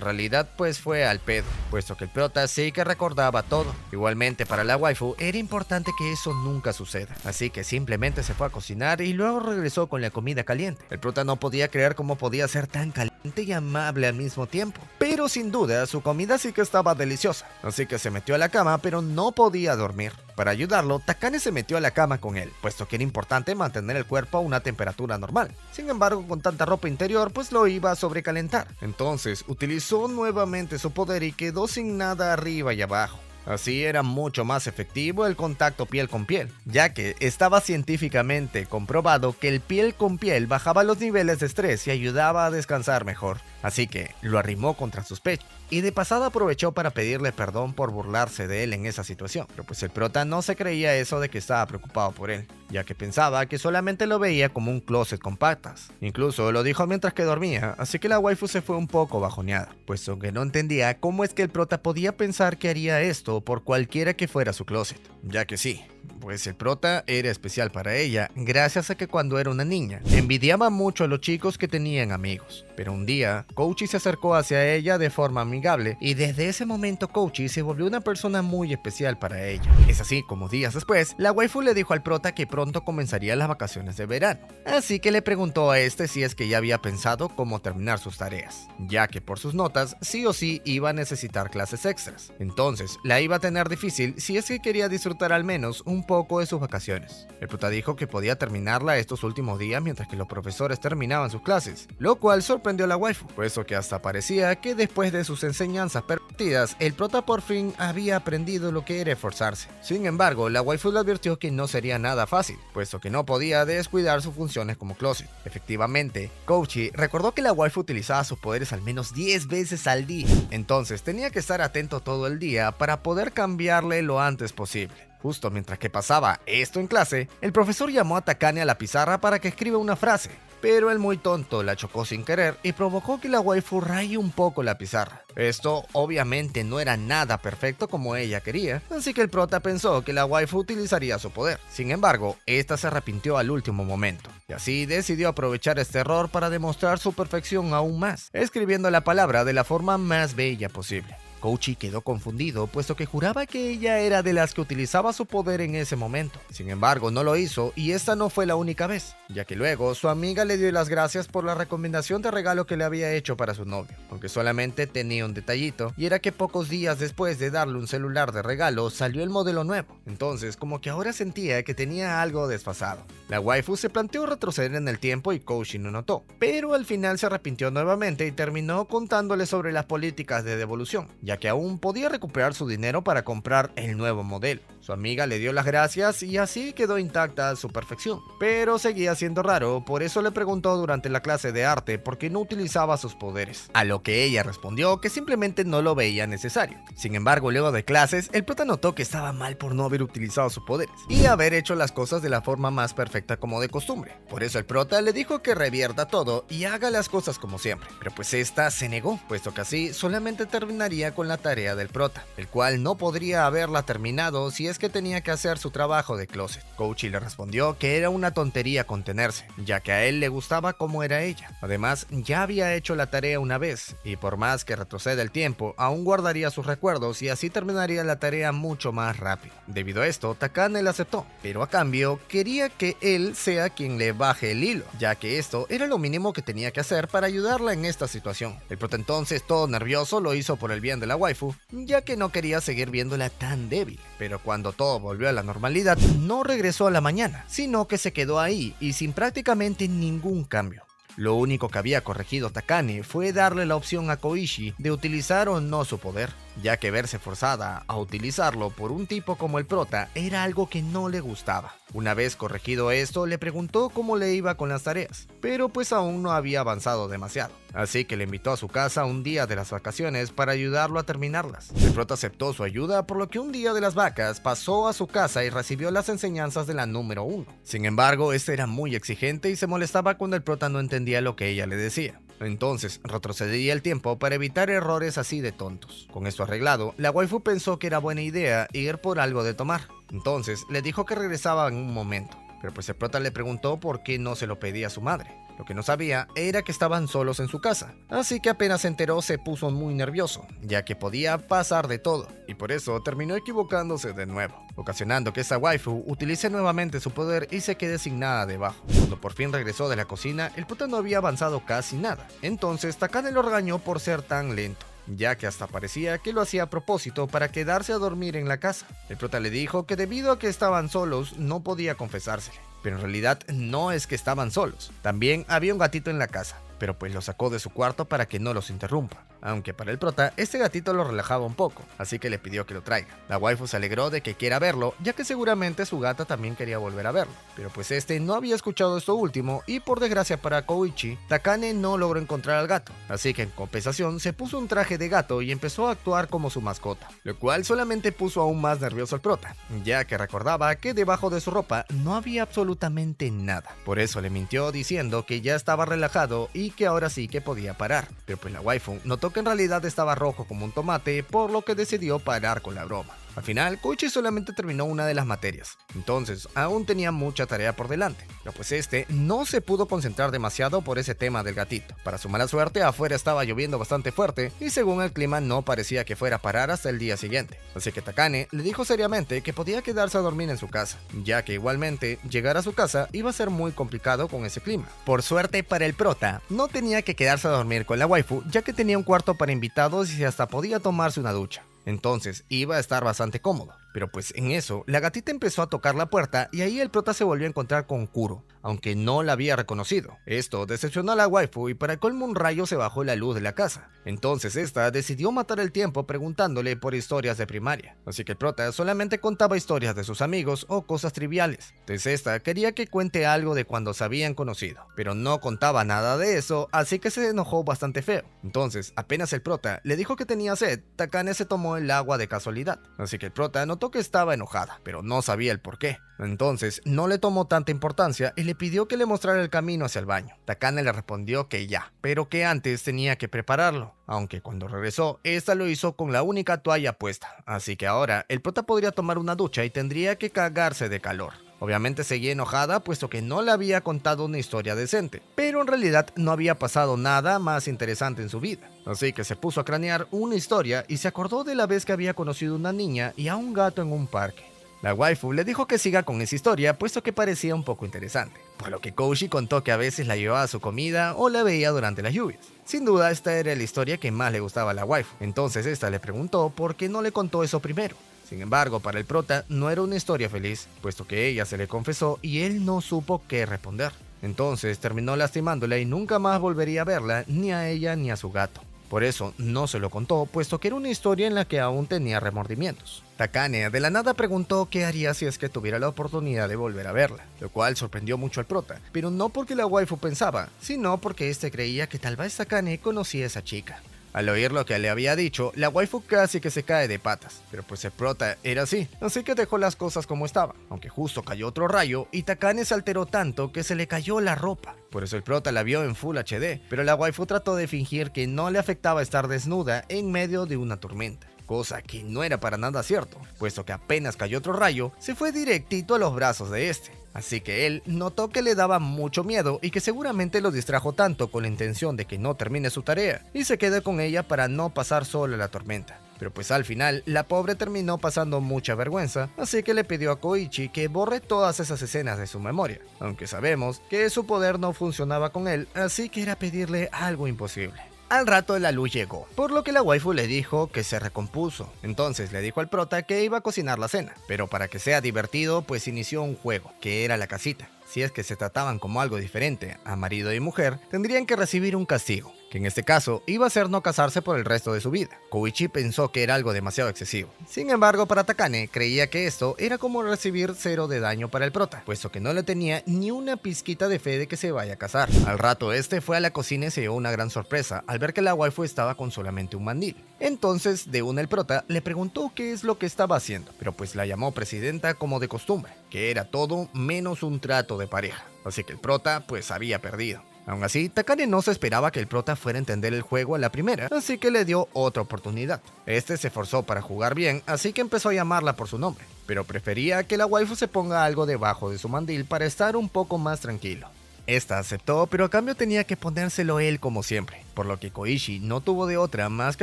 realidad pues fue al pedo, puesto que el prota sí que recordaba todo. Igualmente para la waifu era importante que eso nunca suceda, así que simplemente se fue a cocinar y luego regresó con la comida caliente. El prota no podía creer cómo podía ser tan caliente y amable al mismo tiempo, pero sin duda su comida sí que estaba deliciosa, así que se metió a la cama pero no podía dormir. Para ayudarlo, Takane se metió a la cama con él, puesto que era importante mantener el cuerpo a una temperatura normal. Sin embargo, con tanta ropa interior, pues lo iba a sobrecalentar. Entonces, utilizó nuevamente su poder y quedó sin nada arriba y abajo. Así era mucho más efectivo el contacto piel con piel, ya que estaba científicamente comprobado que el piel con piel bajaba los niveles de estrés y ayudaba a descansar mejor. Así que lo arrimó contra sus pechos y de pasada aprovechó para pedirle perdón por burlarse de él en esa situación. Pero pues el prota no se creía eso de que estaba preocupado por él, ya que pensaba que solamente lo veía como un closet con patas. Incluso lo dijo mientras que dormía, así que la waifu se fue un poco bajoneada, puesto que no entendía cómo es que el prota podía pensar que haría esto por cualquiera que fuera su closet, ya que sí, pues el prota era especial para ella, gracias a que cuando era una niña, envidiaba mucho a los chicos que tenían amigos. Pero un día, Kouchi se acercó hacia ella de forma amigable y desde ese momento Kouchi se volvió una persona muy especial para ella. Es así como días después, la waifu le dijo al prota que pronto comenzarían las vacaciones de verano, así que le preguntó a este si es que ya había pensado cómo terminar sus tareas, ya que por sus notas sí o sí iba a necesitar clases extras. Entonces, la iba a tener difícil si es que quería disfrutar al menos un poco de sus vacaciones. El prota dijo que podía terminarla estos últimos días mientras que los profesores terminaban sus clases, lo cual sorprendió a la waifu, puesto que hasta parecía que después de sus enseñanzas pervertidas, el prota por fin había aprendido lo que era esforzarse. Sin embargo, la waifu le advirtió que no sería nada fácil, puesto que no podía descuidar sus funciones como closet. Efectivamente, Kouchi recordó que la waifu utilizaba sus poderes al menos 10 veces al día, entonces tenía que estar atento todo el día para poder cambiarle lo antes posible. Justo mientras que pasaba esto en clase, el profesor llamó a Takane a la pizarra para que escriba una frase, pero el muy tonto la chocó sin querer y provocó que la waifu raye un poco la pizarra. Esto obviamente no era nada perfecto como ella quería, así que el prota pensó que la waifu utilizaría su poder. Sin embargo, esta se arrepintió al último momento, y así decidió aprovechar este error para demostrar su perfección aún más, escribiendo la palabra de la forma más bella posible. Kouchi quedó confundido, puesto que juraba que ella era de las que utilizaba su poder en ese momento. Sin embargo, no lo hizo y esta no fue la única vez, ya que luego su amiga le dio las gracias por la recomendación de regalo que le había hecho para su novio, aunque solamente tenía un detallito, y era que pocos días después de darle un celular de regalo salió el modelo nuevo, entonces como que ahora sentía que tenía algo desfasado. La waifu se planteó retroceder en el tiempo y Kouchi no notó, pero al final se arrepintió nuevamente y terminó contándole sobre las políticas de devolución, ya que aún podía recuperar su dinero para comprar el nuevo modelo. Su amiga le dio las gracias y así quedó intacta a su perfección, pero seguía siendo raro, por eso le preguntó durante la clase de arte por qué no utilizaba sus poderes, a lo que ella respondió que simplemente no lo veía necesario. Sin embargo, luego de clases, el prota notó que estaba mal por no haber utilizado sus poderes y haber hecho las cosas de la forma más perfecta como de costumbre. Por eso el prota le dijo que revierta todo y haga las cosas como siempre, pero pues esta se negó, puesto que así solamente terminaría con la tarea del prota, el cual no podría haberla terminado si es que tenía que hacer su trabajo de closet. Kouchi le respondió que era una tontería contenerse, ya que a él le gustaba cómo era ella. Además, ya había hecho la tarea una vez, y por más que retroceda el tiempo, aún guardaría sus recuerdos y así terminaría la tarea mucho más rápido. Debido a esto, Takane le aceptó, pero a cambio quería que él sea quien le baje el hilo, ya que esto era lo mínimo que tenía que hacer para ayudarla en esta situación. El prota entonces, todo nervioso, lo hizo por el bien de la waifu, ya que no quería seguir viéndola tan débil. Pero cuando todo volvió a la normalidad, no regresó a la mañana, sino que se quedó ahí y sin prácticamente ningún cambio. Lo único que había corregido Takane fue darle la opción a Koichi de utilizar o no su poder, ya que verse forzada a utilizarlo por un tipo como el prota era algo que no le gustaba. Una vez corregido esto, le preguntó cómo le iba con las tareas, pero pues aún no había avanzado demasiado, así que le invitó a su casa un día de las vacaciones para ayudarlo a terminarlas. El prota aceptó su ayuda, por lo que un día de las vacas pasó a su casa y recibió las enseñanzas de la número 1. Sin embargo, este era muy exigente y se molestaba cuando el prota no entendía lo que ella le decía. Entonces retrocedía el tiempo para evitar errores así de tontos. Con esto arreglado, la waifu pensó que era buena idea ir por algo de tomar. Entonces le dijo que regresaba en un momento, pero pues el prota le preguntó por qué no se lo pedía a su madre. Lo que no sabía era que estaban solos en su casa, así que apenas se enteró se puso muy nervioso, ya que podía pasar de todo, y por eso terminó equivocándose de nuevo, ocasionando que esa waifu utilice nuevamente su poder y se quede sin nada debajo. Cuando por fin regresó de la cocina, el prota no había avanzado casi nada, entonces Takane lo regañó por ser tan lento, ya que hasta parecía que lo hacía a propósito para quedarse a dormir en la casa. El prota le dijo que debido a que estaban solos no podía confesársele, pero en realidad no es que estaban solos, también había un gatito en la casa, pero pues lo sacó de su cuarto para que no los interrumpa. Aunque para el prota, este gatito lo relajaba un poco, así que le pidió que lo traiga. La waifu se alegró de que quiera verlo, ya que seguramente su gata también quería volver a verlo. Pero pues este no había escuchado esto último y por desgracia para Koichi, Takane no logró encontrar al gato. Así que en compensación se puso un traje de gato y empezó a actuar como su mascota, lo cual solamente puso aún más nervioso al prota, ya que recordaba que debajo de su ropa no había absolutamente nada. Por eso le mintió diciendo que ya estaba relajado y que ahora sí que podía parar. Pero pues la waifu notó que en realidad estaba rojo como un tomate, por lo que decidió parar con la broma. Al final, Koichi solamente terminó una de las materias, entonces aún tenía mucha tarea por delante, pero pues este no se pudo concentrar demasiado por ese tema del gatito. Para su mala suerte, afuera estaba lloviendo bastante fuerte y según el clima no parecía que fuera a parar hasta el día siguiente, así que Takane le dijo seriamente que podía quedarse a dormir en su casa, ya que igualmente llegar a su casa iba a ser muy complicado con ese clima. Por suerte para el prota, no tenía que quedarse a dormir con la waifu, ya que tenía un cuarto para invitados y hasta podía tomarse una ducha. Entonces iba a estar bastante cómodo. Pero pues en eso, la gatita empezó a tocar la puerta y ahí el prota se volvió a encontrar con Kuro, aunque no la había reconocido. Esto decepcionó a la waifu y para el colmo un rayo se bajó la luz de la casa. Entonces esta decidió matar el tiempo preguntándole por historias de primaria. Así que el prota solamente contaba historias de sus amigos o cosas triviales. Entonces esta quería que cuente algo de cuando se habían conocido, pero no contaba nada de eso, así que se enojó bastante feo. Entonces apenas el prota le dijo que tenía sed, Takane se tomó el agua de casualidad. Así que el prota notó que estaba enojada, pero no sabía el por qué. Entonces no le tomó tanta importancia y le pidió que le mostrara el camino hacia el baño. Takane le respondió que ya, pero que antes tenía que prepararlo, aunque cuando regresó, esta lo hizo con la única toalla puesta, así que ahora el prota podría tomar una ducha y tendría que cagarse de calor. Obviamente seguía enojada puesto que no le había contado una historia decente, pero en realidad no había pasado nada más interesante en su vida. Así que se puso a cranear una historia y se acordó de la vez que había conocido una niña y a un gato en un parque. La waifu le dijo que siga con esa historia puesto que parecía un poco interesante, por lo que Koichi contó que a veces la llevaba a su comida o la veía durante las lluvias. Sin duda esta era la historia que más le gustaba a la waifu, entonces esta le preguntó por qué no le contó eso primero. Sin embargo, para el prota no era una historia feliz, puesto que ella se le confesó y él no supo qué responder. Entonces terminó lastimándola y nunca más volvería a verla, ni a ella ni a su gato. Por eso no se lo contó, puesto que era una historia en la que aún tenía remordimientos. Takane de la nada preguntó qué haría si es que tuviera la oportunidad de volver a verla, lo cual sorprendió mucho al prota, pero no porque la waifu pensaba, sino porque este creía que tal vez Takane conocía a esa chica. Al oír lo que le había dicho, la waifu casi que se cae de patas, pero pues el prota era así que dejó las cosas como estaban, aunque justo cayó otro rayo y Takane se alteró tanto que se le cayó la ropa. Por eso el prota la vio en Full HD, pero la waifu trató de fingir que no le afectaba estar desnuda en medio de una tormenta, cosa que no era para nada cierto, puesto que apenas cayó otro rayo, se fue directito a los brazos de este. Así que él notó que le daba mucho miedo y que seguramente lo distrajo tanto con la intención de que no termine su tarea y se quede con ella para no pasar sola la tormenta. Pero pues al final la pobre terminó pasando mucha vergüenza, así que le pidió a Koichi que borre todas esas escenas de su memoria, aunque sabemos que su poder no funcionaba con él, así que era pedirle algo imposible. Al rato la luz llegó, por lo que la waifu le dijo que se recompuso. Entonces le dijo al prota que iba a cocinar la cena, pero para que sea divertido pues inició un juego, que era la casita. si es que se trataban como algo diferente a marido y mujer, tendrían que recibir un castigo, que en este caso iba a ser no casarse por el resto de su vida. Koichi pensó que era algo demasiado excesivo. Sin embargo, para Takane creía que esto era como recibir 0 de daño para el prota, puesto que no le tenía ni una pizquita de fe de que se vaya a casar. Al rato este fue a la cocina y se llevó una gran sorpresa al ver que la waifu estaba con solamente un mandil. Entonces de una el prota le preguntó qué es lo que estaba haciendo, pero pues la llamó presidenta como de costumbre, que era todo menos un trato de pareja. Así que el prota pues había perdido. Aún así, Takane no se esperaba que el prota fuera a entender el juego a la primera, así que le dio otra oportunidad. Este se esforzó para jugar bien, así que empezó a llamarla por su nombre, pero prefería que la waifu se ponga algo debajo de su mandil para estar un poco más tranquilo. Esta aceptó, pero a cambio tenía que ponérselo él como siempre, por lo que Koichi no tuvo de otra más que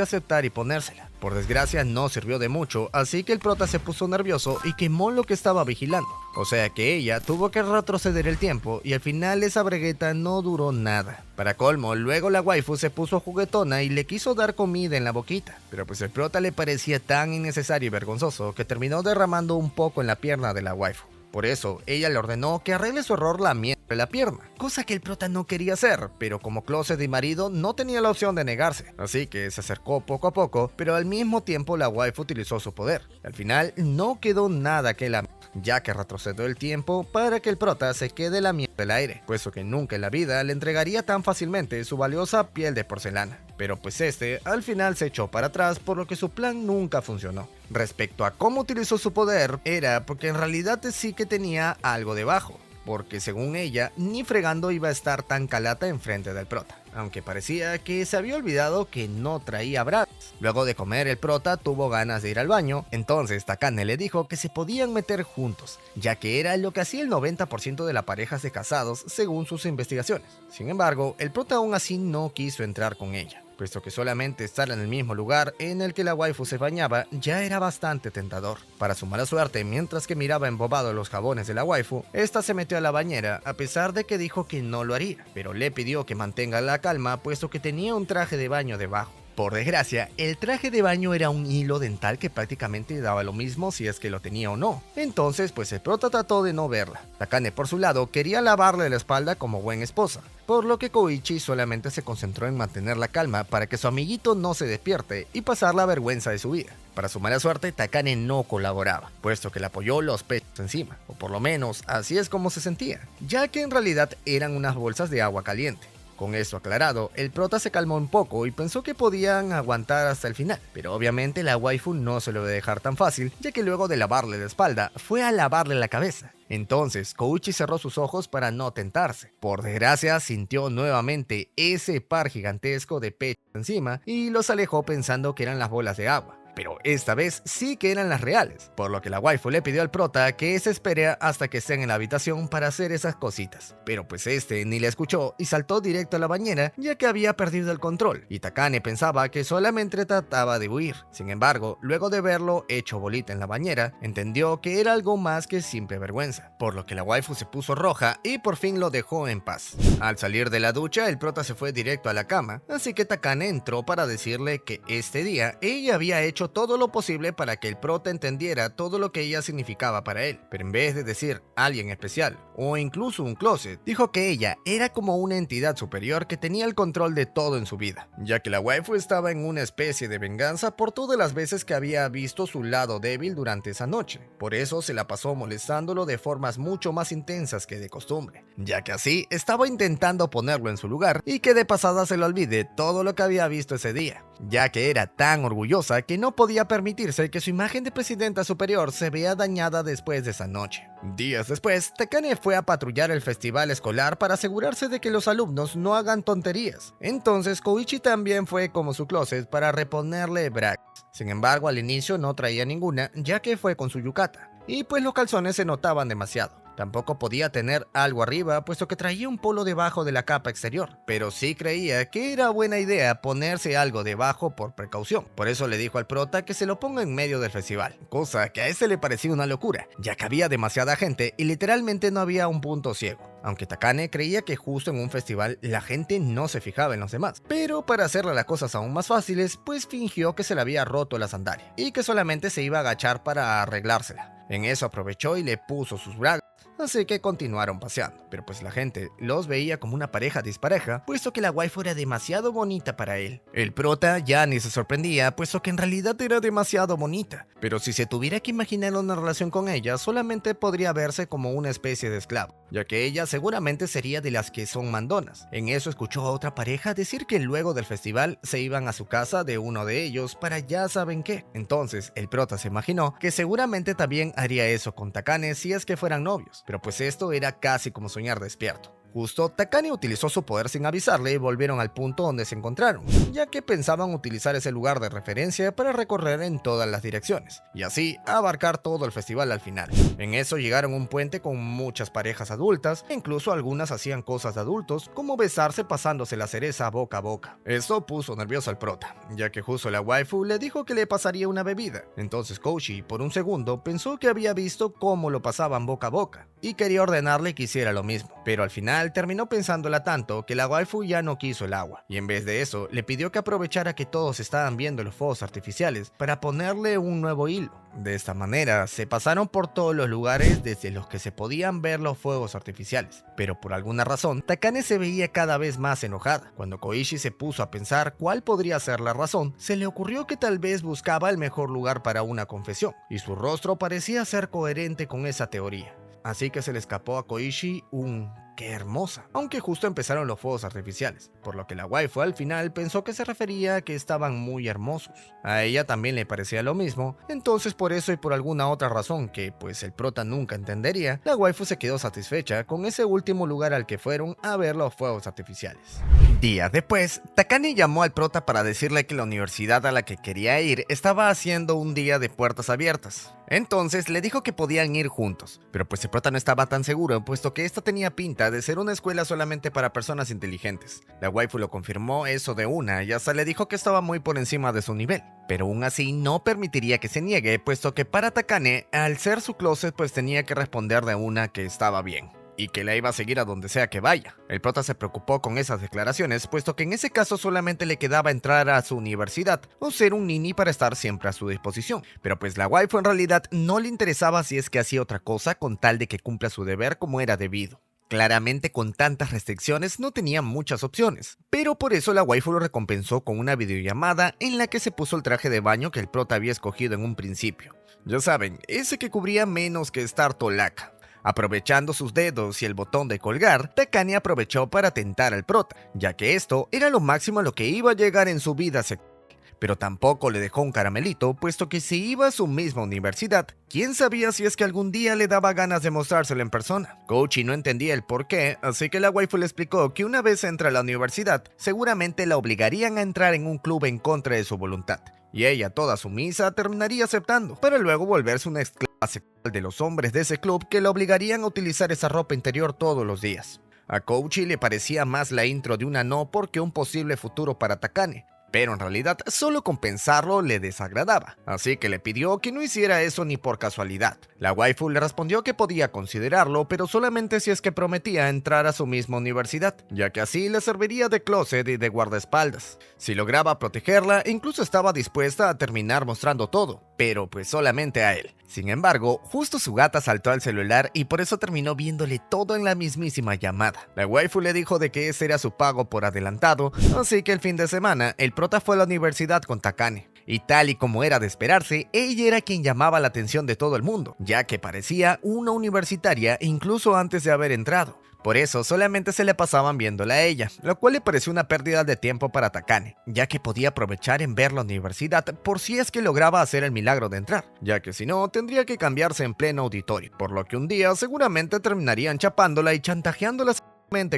aceptar y ponérsela. Por desgracia no sirvió de mucho, así que el prota se puso nervioso y quemó lo que estaba vigilando. O sea que ella tuvo que retroceder el tiempo y al final esa bragueta no duró nada. Para colmo, luego la waifu se puso juguetona y le quiso dar comida en la boquita, pero pues el prota le parecía tan innecesario y vergonzoso que terminó derramando un poco en la pierna de la waifu. Por eso, ella le ordenó que arregle su error lamiéndole la pierna, cosa que el prota no quería hacer, pero como closet y marido no tenía la opción de negarse, así que se acercó poco a poco, pero al mismo tiempo la waifu utilizó su poder. Al final no quedó nada que la ya que retrocedió el tiempo para que el prota se quede lamiendo el aire, puesto que nunca en la vida le entregaría tan fácilmente su valiosa piel de porcelana. Pero pues este al final se echó para atrás, por lo que su plan nunca funcionó. Respecto a cómo utilizó su poder, era porque en realidad sí que tenía algo debajo, porque según ella, ni fregando iba a estar tan calata enfrente del prota, aunque parecía que se había olvidado que no traía brazos. Luego de comer, el prota tuvo ganas de ir al baño, entonces Takane le dijo que se podían meter juntos, ya que era lo que hacía el 90% de las parejas de casados según sus investigaciones. Sin embargo, el prota aún así no quiso entrar con ella, puesto que solamente estar en el mismo lugar en el que la waifu se bañaba ya era bastante tentador. Para su mala suerte, mientras que miraba embobado los jabones de la waifu, esta se metió a la bañera a pesar de que dijo que no lo haría, pero le pidió que mantenga la calma puesto que tenía un traje de baño debajo. Por desgracia, el traje de baño era un hilo dental que prácticamente daba lo mismo si es que lo tenía o no. Entonces, pues el prota trató de no verla. Takane por su lado quería lavarle la espalda como buena esposa, por lo que Koichi solamente se concentró en mantener la calma para que su amiguito no se despierte y pasar la vergüenza de su vida. Para su mala suerte, Takane no colaboraba, puesto que le apoyó los pechos encima, o por lo menos así es como se sentía, ya que en realidad eran unas bolsas de agua caliente. Con eso aclarado, el prota se calmó un poco y pensó que podían aguantar hasta el final, pero obviamente la waifu no se lo iba a dejar tan fácil, ya que luego de lavarle la espalda, fue a lavarle la cabeza. Entonces, Koichi cerró sus ojos para no tentarse. Por desgracia, sintió nuevamente ese par gigantesco de pechos encima y los alejó pensando que eran las bolas de agua. Pero esta vez sí que eran las reales, por lo que la waifu le pidió al prota que se espere hasta que estén en la habitación para hacer esas cositas. Pero pues este ni le escuchó y saltó directo a la bañera, ya que había perdido el control, y Takane pensaba que solamente trataba de huir. Sin embargo, luego de verlo hecho bolita en la bañera, entendió que era algo más que simple vergüenza, por lo que la waifu se puso roja y por fin lo dejó en paz. Al salir de la ducha, el prota se fue directo a la cama, así que Takane entró para decirle que este día ella había hecho todo lo posible para que el prota entendiera todo lo que ella significaba para él, pero en vez de decir alguien especial o incluso un closet, dijo que ella era como una entidad superior que tenía el control de todo en su vida, ya que la waifu estaba en una especie de venganza por todas las veces que había visto su lado débil durante esa noche. Por eso se la pasó molestándolo de formas mucho más intensas que de costumbre, ya que así estaba intentando ponerlo en su lugar y que de pasada se le olvide todo lo que había visto ese día, ya que era tan orgullosa que no podía permitirse que su imagen de presidenta superior se vea dañada después de esa noche. Días después, Takane fue a patrullar el festival escolar para asegurarse de que los alumnos no hagan tonterías. Entonces Koichi también fue como su closet para reponerle bragas. Sin embargo, al inicio no traía ninguna, ya que fue con su yukata, y pues los calzones se notaban demasiado. Tampoco podía tener algo arriba, puesto que traía un polo debajo de la capa exterior, pero sí creía que era buena idea ponerse algo debajo por precaución. Por eso le dijo al prota que se lo ponga en medio del festival, cosa que a ese le parecía una locura, ya que había demasiada gente y literalmente no había un punto ciego. Aunque Takane creía que justo en un festival la gente no se fijaba en los demás, pero para hacerle las cosas aún más fáciles, pues fingió que se le había roto la sandalia y que solamente se iba a agachar para arreglársela. En eso aprovechó y le puso sus bragas, así que continuaron paseando, pero pues la gente los veía como una pareja dispareja, puesto que la waifu era demasiado bonita para él. El prota ya ni se sorprendía, puesto que en realidad era demasiado bonita, pero si se tuviera que imaginar una relación con ella, solamente podría verse como una especie de esclavo, ya que ella seguramente sería de las que son mandonas. En eso escuchó a otra pareja decir que luego del festival se iban a su casa de uno de ellos para ya saben qué. Entonces el prota se imaginó que seguramente también haría eso con Takane si es que fueran novios, pero pues esto era casi como soñar despierto. Justo, Takane utilizó su poder sin avisarle y volvieron al punto donde se encontraron, ya que pensaban utilizar ese lugar de referencia para recorrer en todas las direcciones, y así abarcar todo el festival al final. En eso llegaron a un puente con muchas parejas adultas, e incluso algunas hacían cosas de adultos, como besarse pasándose la cereza boca a boca. Eso puso nervioso al prota, ya que justo la waifu le dijo que le pasaría una bebida. Entonces Kouchi, por un segundo, pensó que había visto cómo lo pasaban boca a boca, y quería ordenarle que hiciera lo mismo, pero al final terminó pensándola tanto que la waifu ya no quiso el agua, y en vez de eso le pidió que aprovechara que todos estaban viendo los fuegos artificiales para ponerle un nuevo hilo. De esta manera se pasaron por todos los lugares desde los que se podían ver los fuegos artificiales, pero por alguna razón Takane se veía cada vez más enojada. Cuando Koichi se puso a pensar cuál podría ser la razón, se le ocurrió que tal vez buscaba el mejor lugar para una confesión, y su rostro parecía ser coherente con esa teoría. Así que se le escapó a Koichi un ¡qué hermosa! Aunque justo empezaron los fuegos artificiales, por lo que la waifu al final pensó que se refería a que estaban muy hermosos. A ella también le parecía lo mismo, entonces por eso y por alguna otra razón que pues el prota nunca entendería, la waifu se quedó satisfecha con ese último lugar al que fueron a ver los fuegos artificiales. Días después, Takane llamó al prota para decirle que la universidad a la que quería ir estaba haciendo un día de puertas abiertas. Entonces le dijo que podían ir juntos, pero pues el prota no estaba tan seguro, puesto que esta tenía pinta de ser una escuela solamente para personas inteligentes. La waifu lo confirmó eso de una y hasta le dijo que estaba muy por encima de su nivel, pero aún así no permitiría que se niegue, puesto que para Takane, al ser su closet, pues tenía que responder de una que estaba bien y que la iba a seguir a donde sea que vaya. El prota se preocupó con esas declaraciones, puesto que en ese caso solamente le quedaba entrar a su universidad o ser un nini para estar siempre a su disposición. Pero pues la waifu en realidad no le interesaba si es que hacía otra cosa con tal de que cumpla su deber como era debido. Claramente con tantas restricciones no tenía muchas opciones, pero por eso la waifu lo recompensó con una videollamada en la que se puso el traje de baño que el prota había escogido en un principio. Ya saben, ese que cubría menos que estar tolaca. Aprovechando sus dedos y el botón de colgar, Takane aprovechó para tentar al prota, ya que esto era lo máximo a lo que iba a llegar en su vida sexual. Pero tampoco le dejó un caramelito, puesto que si iba a su misma universidad, quién sabía si es que algún día le daba ganas de mostrárselo en persona. Kouchi no entendía el por qué, así que la waifu le explicó que una vez entra a la universidad, seguramente la obligarían a entrar en un club en contra de su voluntad, y ella, toda sumisa, terminaría aceptando, para luego volverse una esclava sexual de los hombres de ese club que la obligarían a utilizar esa ropa interior todos los días. A Kouchi le parecía más la intro de una no porque un posible futuro para Takane, pero en realidad solo con pensarlo le desagradaba, así que le pidió que no hiciera eso ni por casualidad. La waifu le respondió que podía considerarlo, pero solamente si es que prometía entrar a su misma universidad, ya que así le serviría de closet y de guardaespaldas. Si lograba protegerla, incluso estaba dispuesta a terminar mostrando todo, pero pues solamente a él. Sin embargo, justo su gata saltó al celular y por eso terminó viéndole todo en la mismísima llamada. La waifu le dijo de que ese era su pago por adelantado, así que el fin de semana el prota fue a la universidad con Takane. Y tal y como era de esperarse, ella era quien llamaba la atención de todo el mundo, ya que parecía una universitaria incluso antes de haber entrado. Por eso solamente se le pasaban viéndola a ella, lo cual le pareció una pérdida de tiempo para Takane, ya que podía aprovechar en ver la universidad por si es que lograba hacer el milagro de entrar, ya que si no tendría que cambiarse en pleno auditorio, por lo que un día seguramente terminarían chapándola y chantajeándola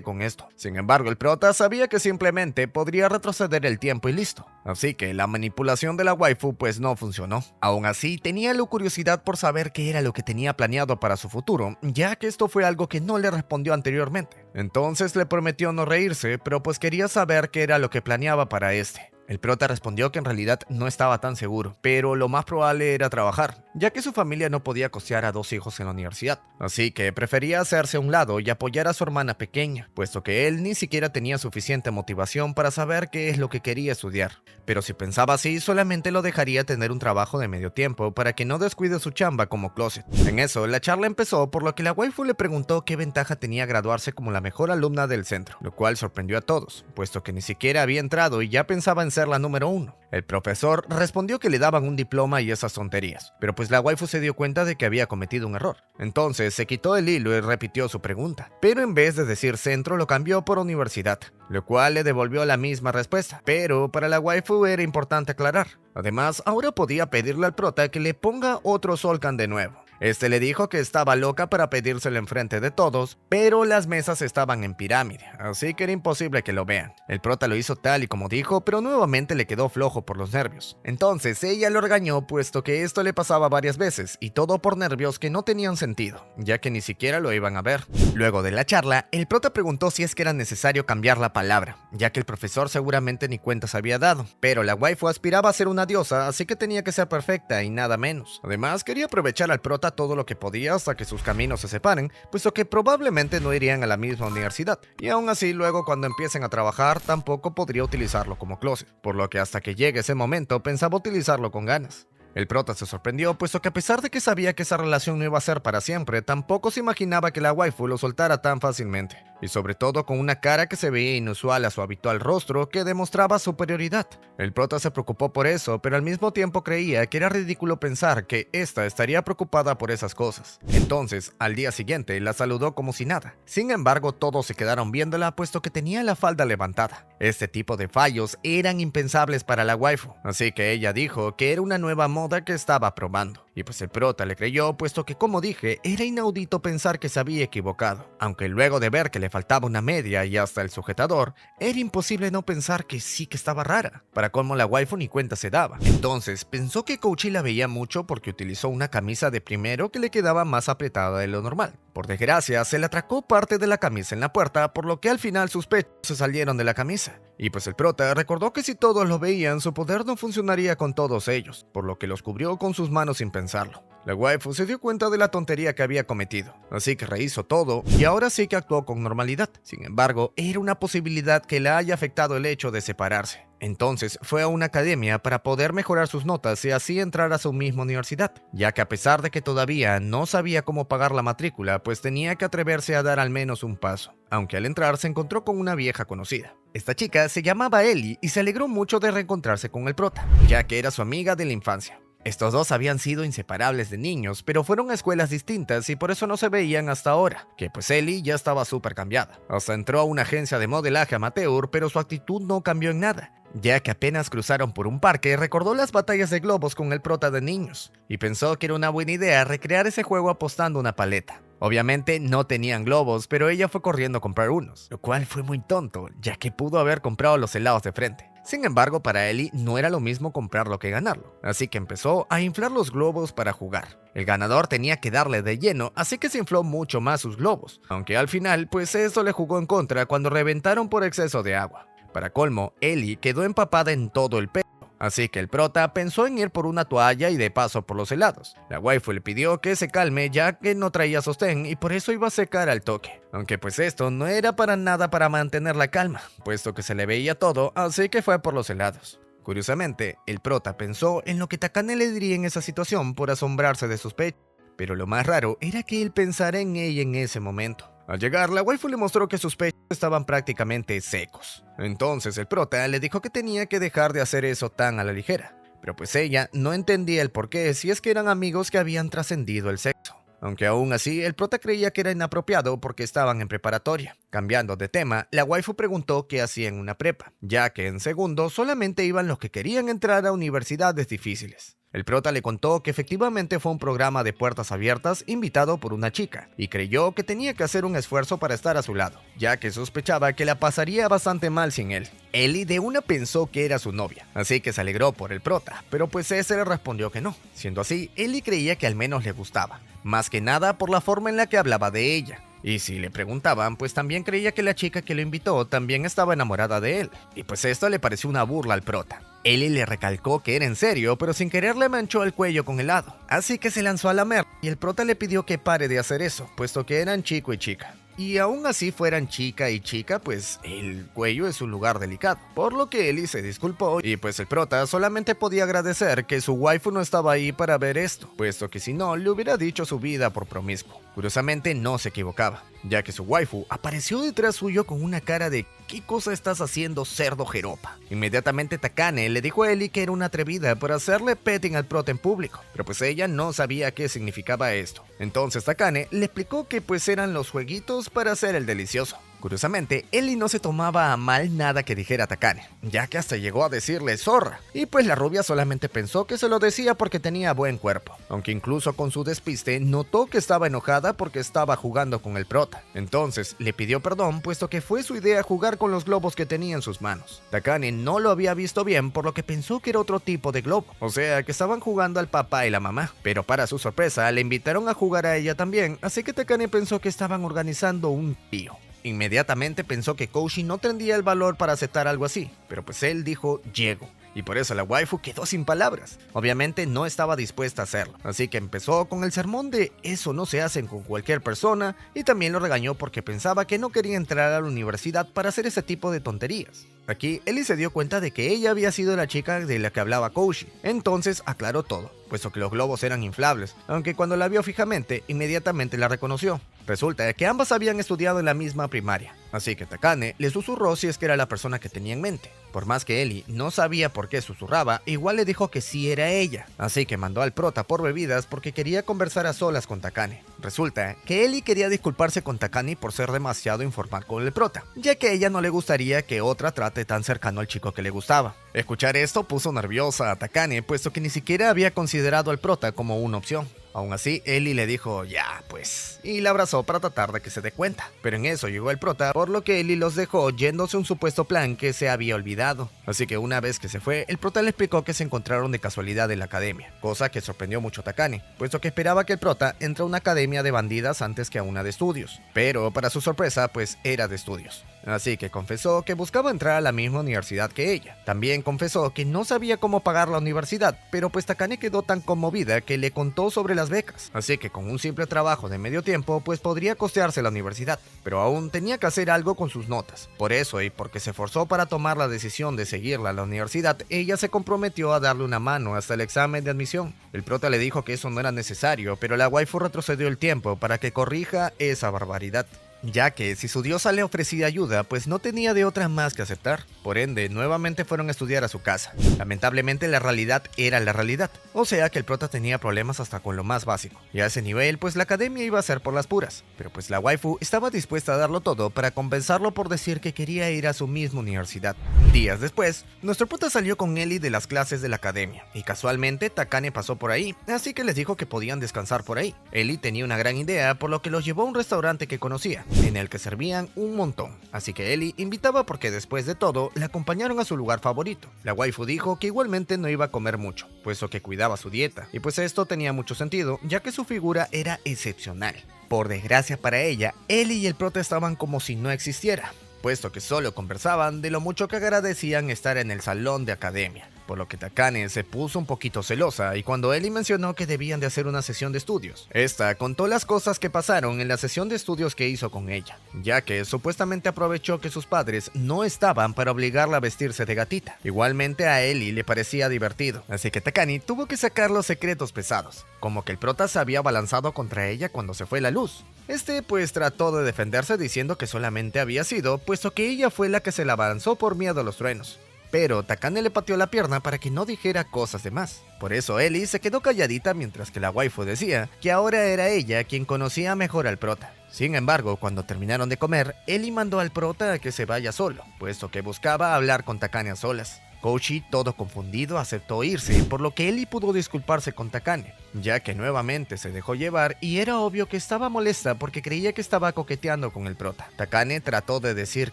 con esto. Sin embargo, el prota sabía que simplemente podría retroceder el tiempo y listo. Así que la manipulación de la waifu pues no funcionó. Aún así, tenía la curiosidad por saber qué era lo que tenía planeado para su futuro, ya que esto fue algo que no le respondió anteriormente. Entonces le prometió no reírse, pero pues quería saber qué era lo que planeaba para este. El prota respondió que en realidad no estaba tan seguro, pero lo más probable era trabajar, ya que su familia no podía costear a 2 hijos en la universidad. Así que prefería hacerse a un lado y apoyar a su hermana pequeña, puesto que él ni siquiera tenía suficiente motivación para saber qué es lo que quería estudiar. Pero si pensaba así, solamente lo dejaría tener un trabajo de medio tiempo para que no descuide su chamba como closet. En eso, la charla empezó, por lo que la waifu le preguntó qué ventaja tenía graduarse como la mejor alumna del centro, lo cual sorprendió a todos, puesto que ni siquiera había entrado y ya pensaba en ser la número 1. El profesor respondió que le daban un diploma y esas tonterías, pero pues la waifu se dio cuenta de que había cometido un error. Entonces se quitó el hilo y repitió su pregunta, pero en vez de decir centro lo cambió por universidad, lo cual le devolvió la misma respuesta, pero para la waifu era importante aclarar. Además, ahora podía pedirle al prota que le ponga otro Solkan de nuevo. Este le dijo que estaba loca para pedírselo enfrente de todos, pero las mesas estaban en pirámide, así que era imposible que lo vean. El prota lo hizo tal y como dijo, pero nuevamente le quedó flojo por los nervios. Entonces ella lo regañó, puesto que esto le pasaba varias veces, y todo por nervios que no tenían sentido, ya que ni siquiera lo iban a ver. Luego de la charla, el prota preguntó si es que era necesario cambiar la palabra, ya que el profesor seguramente ni cuenta se había dado, pero la waifu aspiraba a ser una diosa, así que tenía que ser perfecta y nada menos. Además, quería aprovechar al prota todo lo que podía hasta que sus caminos se separen, puesto que probablemente no irían a la misma universidad, y aún así luego cuando empiecen a trabajar tampoco podría utilizarlo como closet, por lo que hasta que llegue ese momento pensaba utilizarlo con ganas. El prota se sorprendió, puesto que a pesar de que sabía que esa relación no iba a ser para siempre, tampoco se imaginaba que la waifu lo soltara tan fácilmente, y sobre todo con una cara que se veía inusual a su habitual rostro que demostraba superioridad. El prota se preocupó por eso, pero al mismo tiempo creía que era ridículo pensar que ésta estaría preocupada por esas cosas. Entonces, al día siguiente, la saludó como si nada. Sin embargo, todos se quedaron viéndola, puesto que tenía la falda levantada. Este tipo de fallos eran impensables para la waifu, así que ella dijo que era una nueva moda que estaba probando. Y pues el prota le creyó, puesto que, como dije, era inaudito pensar que se había equivocado. Aunque luego de ver que le faltaba una media y hasta el sujetador, era imposible no pensar que sí que estaba rara. Para colmo, la waifu ni cuenta se daba. Entonces pensó que Kouchi la veía mucho porque utilizó una camisa de primero que le quedaba más apretada de lo normal. Por desgracia, se le atracó parte de la camisa en la puerta, por lo que al final sus pechos se salieron de la camisa. Y pues el prota recordó que si todos lo veían, su poder no funcionaría con todos ellos, por lo que los cubrió con sus manos sin pensarlo. La waifu se dio cuenta de la tontería que había cometido, así que rehizo todo y ahora sí que actuó con normalidad. Sin embargo, era una posibilidad que le haya afectado el hecho de separarse. Entonces fue a una academia para poder mejorar sus notas y así entrar a su misma universidad, ya que a pesar de que todavía no sabía cómo pagar la matrícula, pues tenía que atreverse a dar al menos un paso, aunque al entrar se encontró con una vieja conocida. Esta chica se llamaba Ellie y se alegró mucho de reencontrarse con el prota, ya que era su amiga de la infancia. Estos dos habían sido inseparables de niños, pero fueron a escuelas distintas y por eso no se veían hasta ahora, que pues Ellie ya estaba súper cambiada. Hasta entró a una agencia de modelaje amateur, pero su actitud no cambió en nada, ya que apenas cruzaron por un parque recordó las batallas de globos con el prota de niños, y pensó que era una buena idea recrear ese juego apostando una paleta. Obviamente no tenían globos, pero ella fue corriendo a comprar unos, lo cual fue muy tonto, ya que pudo haber comprado los helados de frente. Sin embargo, para Ellie no era lo mismo comprarlo que ganarlo, así que empezó a inflar los globos para jugar. El ganador tenía que darle de lleno, así que se infló mucho más sus globos, aunque al final, pues eso le jugó en contra cuando reventaron por exceso de agua. Para colmo, Ellie quedó empapada en todo el pelo, así que el prota pensó en ir por una toalla y de paso por los helados. La waifu le pidió que se calme ya que no traía sostén y por eso iba a secar al toque. Aunque pues esto no era para nada para mantener la calma, puesto que se le veía todo, así que fue por los helados. Curiosamente, el prota pensó en lo que Takane le diría en esa situación por asombrarse de sus pechos, pero lo más raro era que él pensara en ella en ese momento. Al llegar, la waifu le mostró que sus pechos estaban prácticamente secos. Entonces el prota le dijo que tenía que dejar de hacer eso tan a la ligera. Pero pues ella no entendía el porqué si es que eran amigos que habían trascendido el sexo. Aunque aún así, el prota creía que era inapropiado porque estaban en preparatoria. Cambiando de tema, la waifu preguntó qué hacía en una prepa, ya que en segundo solamente iban los que querían entrar a universidades difíciles. El prota le contó que efectivamente fue un programa de puertas abiertas invitado por una chica, y creyó que tenía que hacer un esfuerzo para estar a su lado, ya que sospechaba que la pasaría bastante mal sin él. Ellie de una pensó que era su novia, así que se alegró por el prota, pero pues ese le respondió que no. Siendo así, Ellie creía que al menos le gustaba, más que nada por la forma en la que hablaba de ella. Y si le preguntaban, pues también creía que la chica que lo invitó también estaba enamorada de él. Y pues esto le pareció una burla al prota. Ellie le recalcó que era en serio, pero sin querer le manchó el cuello con helado. Así que se lanzó a lamer y el prota le pidió que pare de hacer eso, puesto que eran chico y chica. Y aún así fueran chica y chica, pues el cuello es un lugar delicado. Por lo que Ellie se disculpó y pues el prota solamente podía agradecer que su waifu no estaba ahí para ver esto, puesto que si no le hubiera dicho su vida por promiscuo. Curiosamente no se equivocaba, ya que su waifu apareció detrás suyo con una cara de ¿qué cosa estás haciendo, cerdo jeropa? Inmediatamente Takane le dijo a Ellie que era una atrevida por hacerle petting al prota en público, pero pues ella no sabía qué significaba esto. Entonces Takane le explicó que pues eran los jueguitos para hacer el delicioso. Curiosamente, Ellie no se tomaba a mal nada que dijera Takane, ya que hasta llegó a decirle zorra, y pues la rubia solamente pensó que se lo decía porque tenía buen cuerpo, aunque incluso con su despiste notó que estaba enojada porque estaba jugando con el prota. Entonces le pidió perdón puesto que fue su idea jugar con los globos que tenía en sus manos. Takane no lo había visto bien por lo que pensó que era otro tipo de globo, o sea que estaban jugando al papá y la mamá, pero para su sorpresa le invitaron a jugar a ella también, así que Takane pensó que estaban organizando un tío. Inmediatamente pensó que Koushi no tendría el valor para aceptar algo así, pero pues él dijo llego. Y por eso la waifu quedó sin palabras. Obviamente no estaba dispuesta a hacerlo, así que empezó con el sermón de eso no se hace con cualquier persona y también lo regañó porque pensaba que no quería entrar a la universidad para hacer ese tipo de tonterías. Aquí Ellie se dio cuenta de que ella había sido la chica de la que hablaba Koushi, entonces aclaró todo, puesto que los globos eran inflables, aunque cuando la vio fijamente, inmediatamente la reconoció. Resulta que ambas habían estudiado en la misma primaria, así que Takane le susurró si es que era la persona que tenía en mente. Por más que Ellie no sabía por qué susurraba, igual le dijo que sí era ella, así que mandó al prota por bebidas porque quería conversar a solas con Takane. Resulta que Ellie quería disculparse con Takane por ser demasiado informal con el prota, ya que a ella no le gustaría que otra trate tan cercano al chico que le gustaba. Escuchar esto puso nerviosa a Takane, puesto que ni siquiera había considerado al prota como una opción. Aún así, Ellie le dijo, ya pues, y la abrazó para tratar de que se dé cuenta. Pero en eso llegó el prota, por lo que Ellie los dejó yéndose un supuesto plan que se había olvidado. Así que una vez que se fue, el prota le explicó que se encontraron de casualidad en la academia, cosa que sorprendió mucho a Takane, puesto que esperaba que el prota entre a una academia de bandidas antes que a una de estudios. Pero para su sorpresa, pues era de estudios. Así que confesó que buscaba entrar a la misma universidad que ella. También confesó que no sabía cómo pagar la universidad, pero pues Takane quedó tan conmovida que le contó sobre las becas. Así que con un simple trabajo de medio tiempo, pues podría costearse la universidad, pero aún tenía que hacer algo con sus notas. Por eso y porque se forzó para tomar la decisión de seguirla a la universidad, ella se comprometió a darle una mano hasta el examen de admisión. El prota le dijo que eso no era necesario, pero la waifu retrocedió el tiempo para que corrija esa barbaridad, ya que si su diosa le ofrecía ayuda, pues no tenía de otra más que aceptar. Por ende, nuevamente fueron a estudiar a su casa. Lamentablemente la realidad era la realidad, o sea que el prota tenía problemas hasta con lo más básico, y a ese nivel pues la academia iba a ser por las puras, pero pues la waifu estaba dispuesta a darlo todo para compensarlo por decir que quería ir a su misma universidad. Días después, nuestro prota salió con Ellie de las clases de la academia, y casualmente Takane pasó por ahí, así que les dijo que podían descansar por ahí. Ellie tenía una gran idea, por lo que los llevó a un restaurante que conocía, en el que servían un montón, así que Ellie invitaba porque después de todo la acompañaron a su lugar favorito. La waifu dijo que igualmente no iba a comer mucho, puesto que cuidaba su dieta, y pues esto tenía mucho sentido, ya que su figura era excepcional. Por desgracia para ella, Ellie y el prota estaban como si no existiera, puesto que solo conversaban de lo mucho que agradecían estar en el salón de academia, por lo que Takane se puso un poquito celosa y cuando Ellie mencionó que debían de hacer una sesión de estudios, esta contó las cosas que pasaron en la sesión de estudios que hizo con ella, ya que supuestamente aprovechó que sus padres no estaban para obligarla a vestirse de gatita. Igualmente a Ellie le parecía divertido, así que Takane tuvo que sacar los secretos pesados, como que el prota se había balanzado contra ella cuando se fue la luz. Este pues trató de defenderse diciendo que solamente había sido, puesto que ella fue la que se la abalanzó por miedo a los truenos. Pero Takane le pateó la pierna para que no dijera cosas de más. Por eso Ellie se quedó calladita mientras que la waifu decía que ahora era ella quien conocía mejor al prota. Sin embargo, cuando terminaron de comer, Ellie mandó al prota a que se vaya solo, puesto que buscaba hablar con Takane a solas. Koushi, todo confundido, aceptó irse, por lo que Ellie pudo disculparse con Takane. ya que nuevamente se dejó llevar y era obvio que estaba molesta porque creía que estaba coqueteando con el prota. Takane trató de decir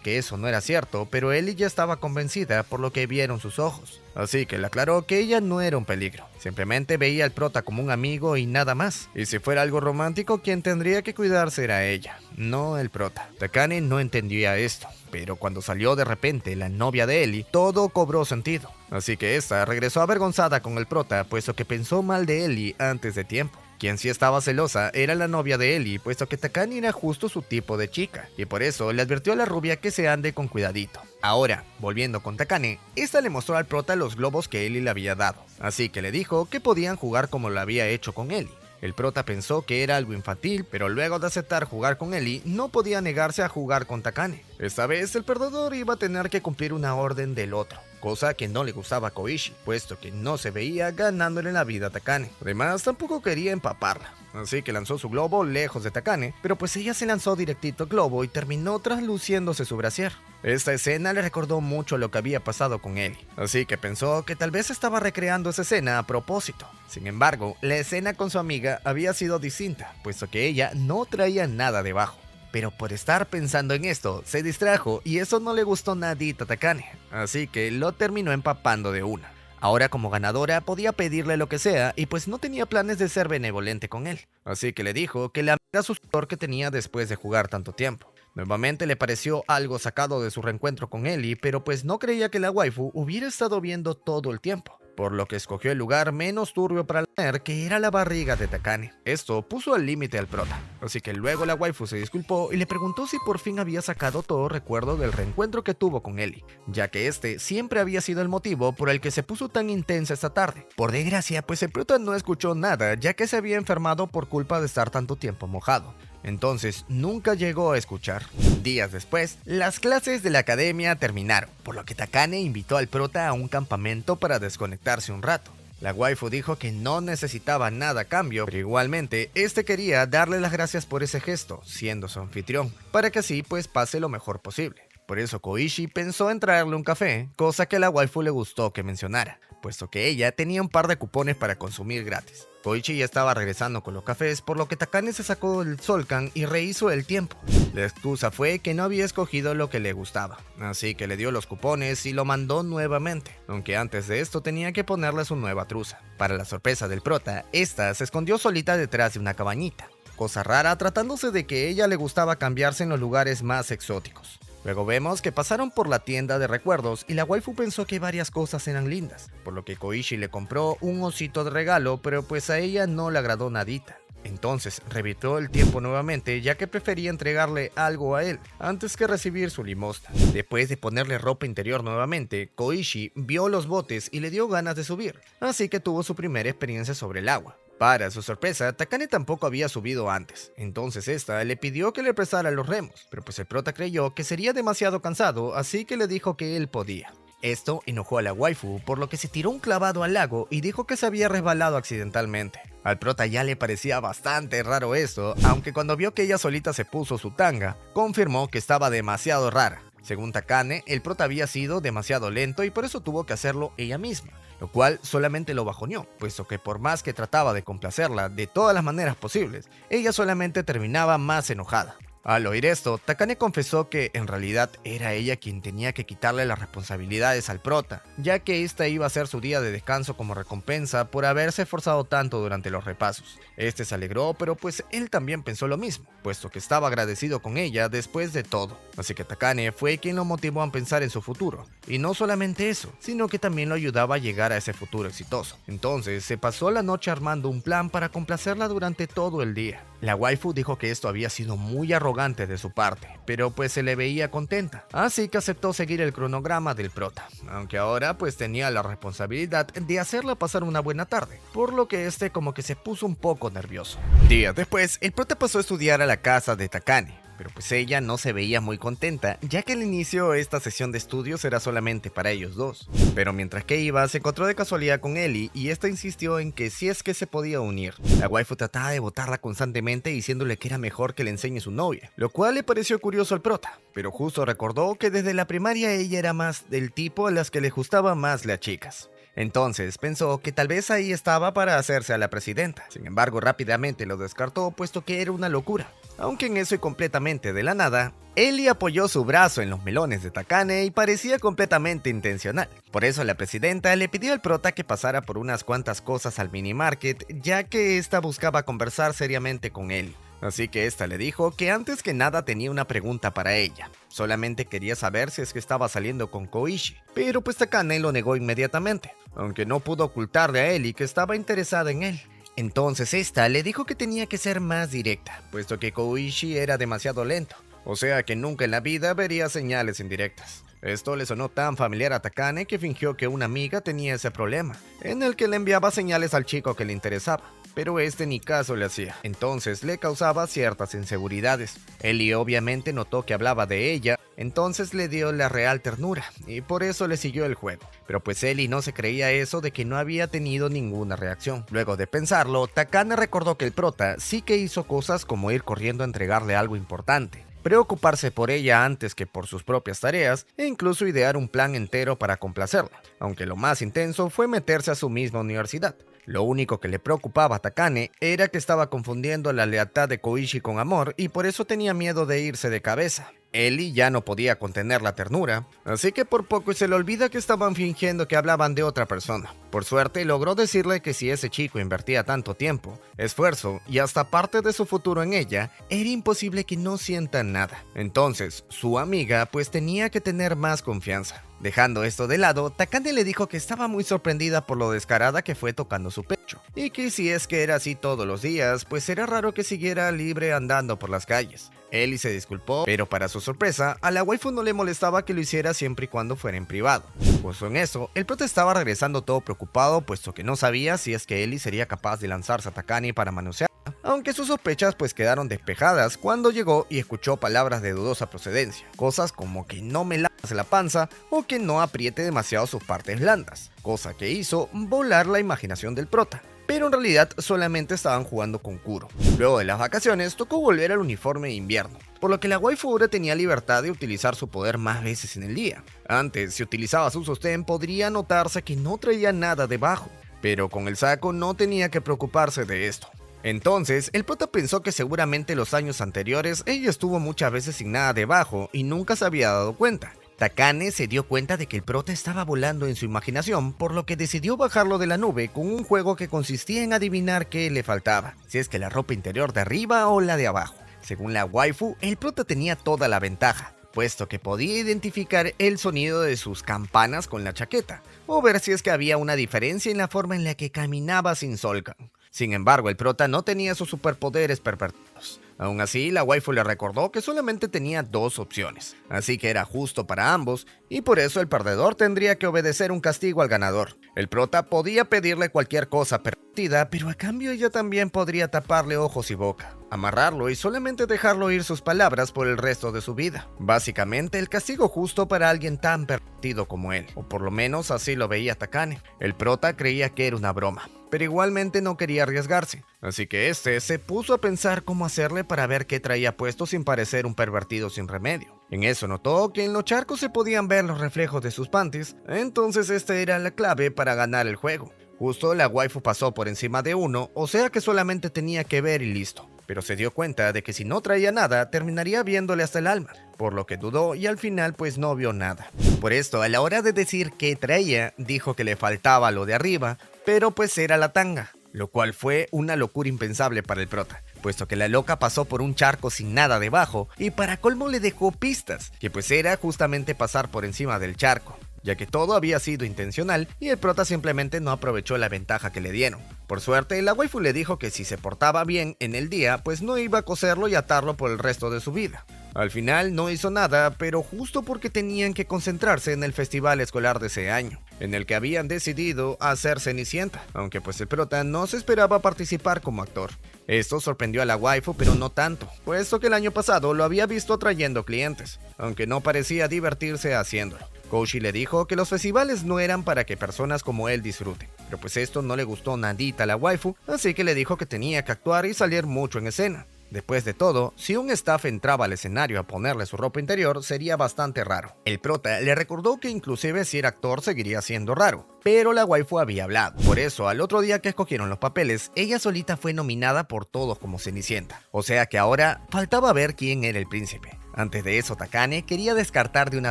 que eso no era cierto, pero Ellie ya estaba convencida por lo que vieron sus ojos. Así que le aclaró que ella no era un peligro, simplemente veía al prota como un amigo y nada más. Y si fuera algo romántico, quien tendría que cuidarse era ella, no el prota. Takane no entendía esto, pero cuando salió de repente la novia de Ellie, todo cobró sentido. Así que esta regresó avergonzada con el prota, puesto que pensó mal de Ellie antes de tiempo. Quien sí estaba celosa era la novia de Ellie, puesto que Takane era justo su tipo de chica, y por eso le advirtió a la rubia que se ande con cuidadito. Ahora, volviendo con Takane, esta le mostró al prota los globos que Ellie le había dado, así que le dijo que podían jugar como lo había hecho con Ellie. El prota pensó que era algo infantil, pero luego de aceptar jugar con Ellie, no podía negarse a jugar con Takane. Esta vez el perdedor iba a tener que cumplir una orden del otro, cosa que no le gustaba a Koichi, puesto que no se veía ganándole la vida a Takane. Además, tampoco quería empaparla, así que lanzó su globo lejos de Takane, pero pues ella se lanzó directito al globo y terminó trasluciéndose su brasier. Esta escena le recordó mucho lo que había pasado con Ellie, así que pensó que tal vez estaba recreando esa escena a propósito. Sin embargo, la escena con su amiga había sido distinta, puesto que ella no traía nada debajo. Pero por estar pensando en esto, se distrajo y eso no le gustó nadita a Takane, así que lo terminó empapando de una. Ahora como ganadora podía pedirle lo que sea y pues no tenía planes de ser benevolente con él, así que le dijo que le amiga su sudor que tenía después de jugar tanto tiempo. Nuevamente le pareció algo sacado de su reencuentro con Ellie, pero pues no creía que la waifu hubiera estado viendo todo el tiempo, por lo que escogió el lugar menos turbio para leer, que era la barriga de Takane. Esto puso al límite al prota, así que luego la waifu se disculpó y le preguntó si por fin había sacado todo recuerdo del reencuentro que tuvo con Ellie, ya que este siempre había sido el motivo por el que se puso tan intensa esta tarde. Por desgracia, pues el prota no escuchó nada, ya que se había enfermado por culpa de estar tanto tiempo mojado. Entonces nunca llegó a escuchar. Días después, las clases de la academia terminaron, por lo que Takane invitó al prota a un campamento para desconectarse un rato. La waifu dijo que no necesitaba nada a cambio, pero igualmente este quería darle las gracias por ese gesto, siendo su anfitrión, para que así pues pase lo mejor posible. Por eso Koichi pensó en traerle un café, cosa que a la waifu le gustó que mencionara, puesto que ella tenía un par de cupones para consumir gratis. Koichi ya estaba regresando con los cafés, por lo que Takane se sacó el Solkan y rehizo el tiempo. La excusa fue que no había escogido lo que le gustaba, así que le dio los cupones y lo mandó nuevamente, aunque antes de esto tenía que ponerle su nueva truza. Para la sorpresa del prota, esta se escondió solita detrás de una cabañita, cosa rara tratándose de que a ella le gustaba cambiarse en los lugares más exóticos. Luego vemos que pasaron por la tienda de recuerdos y la waifu pensó que varias cosas eran lindas, por lo que Koichi le compró un osito de regalo, pero pues a ella no le agradó nadita. Entonces revirtió el tiempo nuevamente, ya que prefería entregarle algo a él antes que recibir su limosna. Después de ponerle ropa interior nuevamente, Koichi vio los botes y le dio ganas de subir, así que tuvo su primera experiencia sobre el agua. Para su sorpresa, Takane tampoco había subido antes, entonces esta le pidió que le prestara los remos, pero pues el prota creyó que sería demasiado cansado, así que le dijo que él podía. Esto enojó a la waifu, por lo que se tiró un clavado al lago y dijo que se había resbalado accidentalmente. Al prota ya le parecía bastante raro esto, aunque cuando vio que ella solita se puso su tanga, confirmó que estaba demasiado rara. Según Takane, el prota había sido demasiado lento y por eso tuvo que hacerlo ella misma, lo cual solamente lo bajoneó, puesto que por más que trataba de complacerla de todas las maneras posibles, ella solamente terminaba más enojada. Al oír esto, Takane confesó que en realidad era ella quien tenía que quitarle las responsabilidades al prota, ya que esta iba a ser su día de descanso como recompensa por haberse esforzado tanto durante los repasos. Este se alegró, pero pues él también pensó lo mismo, puesto que estaba agradecido con ella después de todo. Así que Takane fue quien lo motivó a pensar en su futuro, y no solamente eso, sino que también lo ayudaba a llegar a ese futuro exitoso. Entonces se pasó la noche armando un plan para complacerla durante todo el día. La waifu dijo que esto había sido muy arrogante de su parte, pero pues se le veía contenta, así que aceptó seguir el cronograma del prota, aunque ahora pues tenía la responsabilidad de hacerla pasar una buena tarde, por lo que este como que se puso un poco nervioso. Días después, el prota pasó a estudiar a la casa de Takane, pero pues ella no se veía muy contenta, ya que al inicio esta sesión de estudios era solamente para ellos dos. Pero mientras que iba, se encontró de casualidad con Ellie y esta insistió en que si es que se podía unir. La waifu trataba de botarla constantemente diciéndole que era mejor que le enseñe su novia, lo cual le pareció curioso al prota, pero justo recordó que desde la primaria ella era más del tipo a las que le gustaban más las chicas. Entonces pensó que tal vez ahí estaba para hacerse a la presidenta. Sin embargo, rápidamente lo descartó puesto que era una locura. Aunque en eso y completamente de la nada, Ellie apoyó su brazo en los melones de Takane y parecía completamente intencional. Por eso la presidenta le pidió al prota que pasara por unas cuantas cosas al minimarket, ya que esta buscaba conversar seriamente con Ellie. Así que esta le dijo que antes que nada tenía una pregunta para ella. Solamente quería saber si es que estaba saliendo con Koichi, pero pues Takane lo negó inmediatamente, aunque no pudo ocultarle a Ellie que estaba interesada en él. Entonces esta le dijo que tenía que ser más directa, puesto que Koichi era demasiado lento, o sea que nunca en la vida vería señales indirectas. Esto le sonó tan familiar a Takane que fingió que una amiga tenía ese problema, en el que le enviaba señales al chico que le interesaba, pero este ni caso le hacía, entonces le causaba ciertas inseguridades. Ellie obviamente notó que hablaba de ella, entonces le dio la real ternura, y por eso le siguió el juego. Pero pues Ellie no se creía eso de que no había tenido ninguna reacción. Luego de pensarlo, Takane recordó que el prota sí que hizo cosas como ir corriendo a entregarle algo importante, preocuparse por ella antes que por sus propias tareas e incluso idear un plan entero para complacerla, aunque lo más intenso fue meterse a su misma universidad. Lo único que le preocupaba a Takane era que estaba confundiendo la lealtad de Koichi con amor y por eso tenía miedo de irse de cabeza. Ellie ya no podía contener la ternura, así que por poco se le olvida que estaban fingiendo que hablaban de otra persona. Por suerte logró decirle que si ese chico invertía tanto tiempo, esfuerzo y hasta parte de su futuro en ella, era imposible que no sientan nada. Entonces, su amiga pues tenía que tener más confianza. Dejando esto de lado, Takane le dijo que estaba muy sorprendida por lo descarada que fue tocando su pecho, y que si es que era así todos los días, pues era raro que siguiera libre andando por las calles. Ellie se disculpó, pero para su sorpresa, a la waifu no le molestaba que lo hiciera siempre y cuando fuera en privado. Pues en eso, el prota estaba regresando todo preocupado, puesto que no sabía si es que Ellie sería capaz de lanzarse a Takane para manosearla, aunque sus sospechas pues quedaron despejadas cuando llegó y escuchó palabras de dudosa procedencia, cosas como que no me lamas la panza o que no apriete demasiado sus partes blandas, cosa que hizo volar la imaginación del prota. Pero en realidad solamente estaban jugando con Kuro. Luego de las vacaciones tocó volver al uniforme de invierno, por lo que la waifu ahora tenía libertad de utilizar su poder más veces en el día. Antes, si utilizaba su sostén podría notarse que no traía nada debajo, pero con el saco no tenía que preocuparse de esto. Entonces, el prota pensó que seguramente los años anteriores ella estuvo muchas veces sin nada debajo y nunca se había dado cuenta. Takane se dio cuenta de que el prota estaba volando en su imaginación, por lo que decidió bajarlo de la nube con un juego que consistía en adivinar qué le faltaba, si es que la ropa interior de arriba o la de abajo. Según la waifu, el prota tenía toda la ventaja, puesto que podía identificar el sonido de sus campanas con la chaqueta, o ver si es que había una diferencia en la forma en la que caminaba sin Solkan. Sin embargo, el prota no tenía sus superpoderes pervertidos. Aún así, la waifu le recordó que solamente tenía dos opciones, así que era justo para ambos, y por eso el perdedor tendría que obedecer un castigo al ganador. El prota podía pedirle cualquier cosa pervertida, pero a cambio ella también podría taparle ojos y boca, amarrarlo y solamente dejarlo oír sus palabras por el resto de su vida. Básicamente el castigo justo para alguien tan pervertido como él, o por lo menos así lo veía Takane. El prota creía que era una broma, pero igualmente no quería arriesgarse, así que este se puso a pensar cómo hacerle para ver qué traía puesto sin parecer un pervertido sin remedio. En eso notó que en los charcos se podían ver los reflejos de sus panties, entonces esta era la clave para ganar el juego. Justo la waifu pasó por encima de uno, o sea que solamente tenía que ver y listo. Pero se dio cuenta de que si no traía nada, terminaría viéndole hasta el alma, por lo que dudó y al final pues no vio nada. Por esto, a la hora de decir qué traía, dijo que le faltaba lo de arriba, pero pues era la tanga, lo cual fue una locura impensable para el prota, puesto que la loca pasó por un charco sin nada debajo y para colmo le dejó pistas, que pues era justamente pasar por encima del charco, ya que todo había sido intencional y el prota simplemente no aprovechó la ventaja que le dieron. Por suerte, la waifu le dijo que si se portaba bien en el día, pues no iba a coserlo y atarlo por el resto de su vida. Al final no hizo nada, pero justo porque tenían que concentrarse en el festival escolar de ese año, en el que habían decidido hacer Cenicienta, aunque pues el prota no se esperaba participar como actor. Esto sorprendió a la waifu, pero no tanto, puesto que el año pasado lo había visto atrayendo clientes, aunque no parecía divertirse haciéndolo. Koichi le dijo que los festivales no eran para que personas como él disfruten, pero pues esto no le gustó nadita a la waifu, así que le dijo que tenía que actuar y salir mucho en escena. Después de todo, si un staff entraba al escenario a ponerle su ropa interior, sería bastante raro. El prota le recordó que inclusive si era actor seguiría siendo raro, pero la waifu había hablado. Por eso, al otro día que escogieron los papeles, ella solita fue nominada por todos como Cenicienta. O sea que ahora faltaba ver quién era el príncipe. Antes de eso, Takane quería descartar de una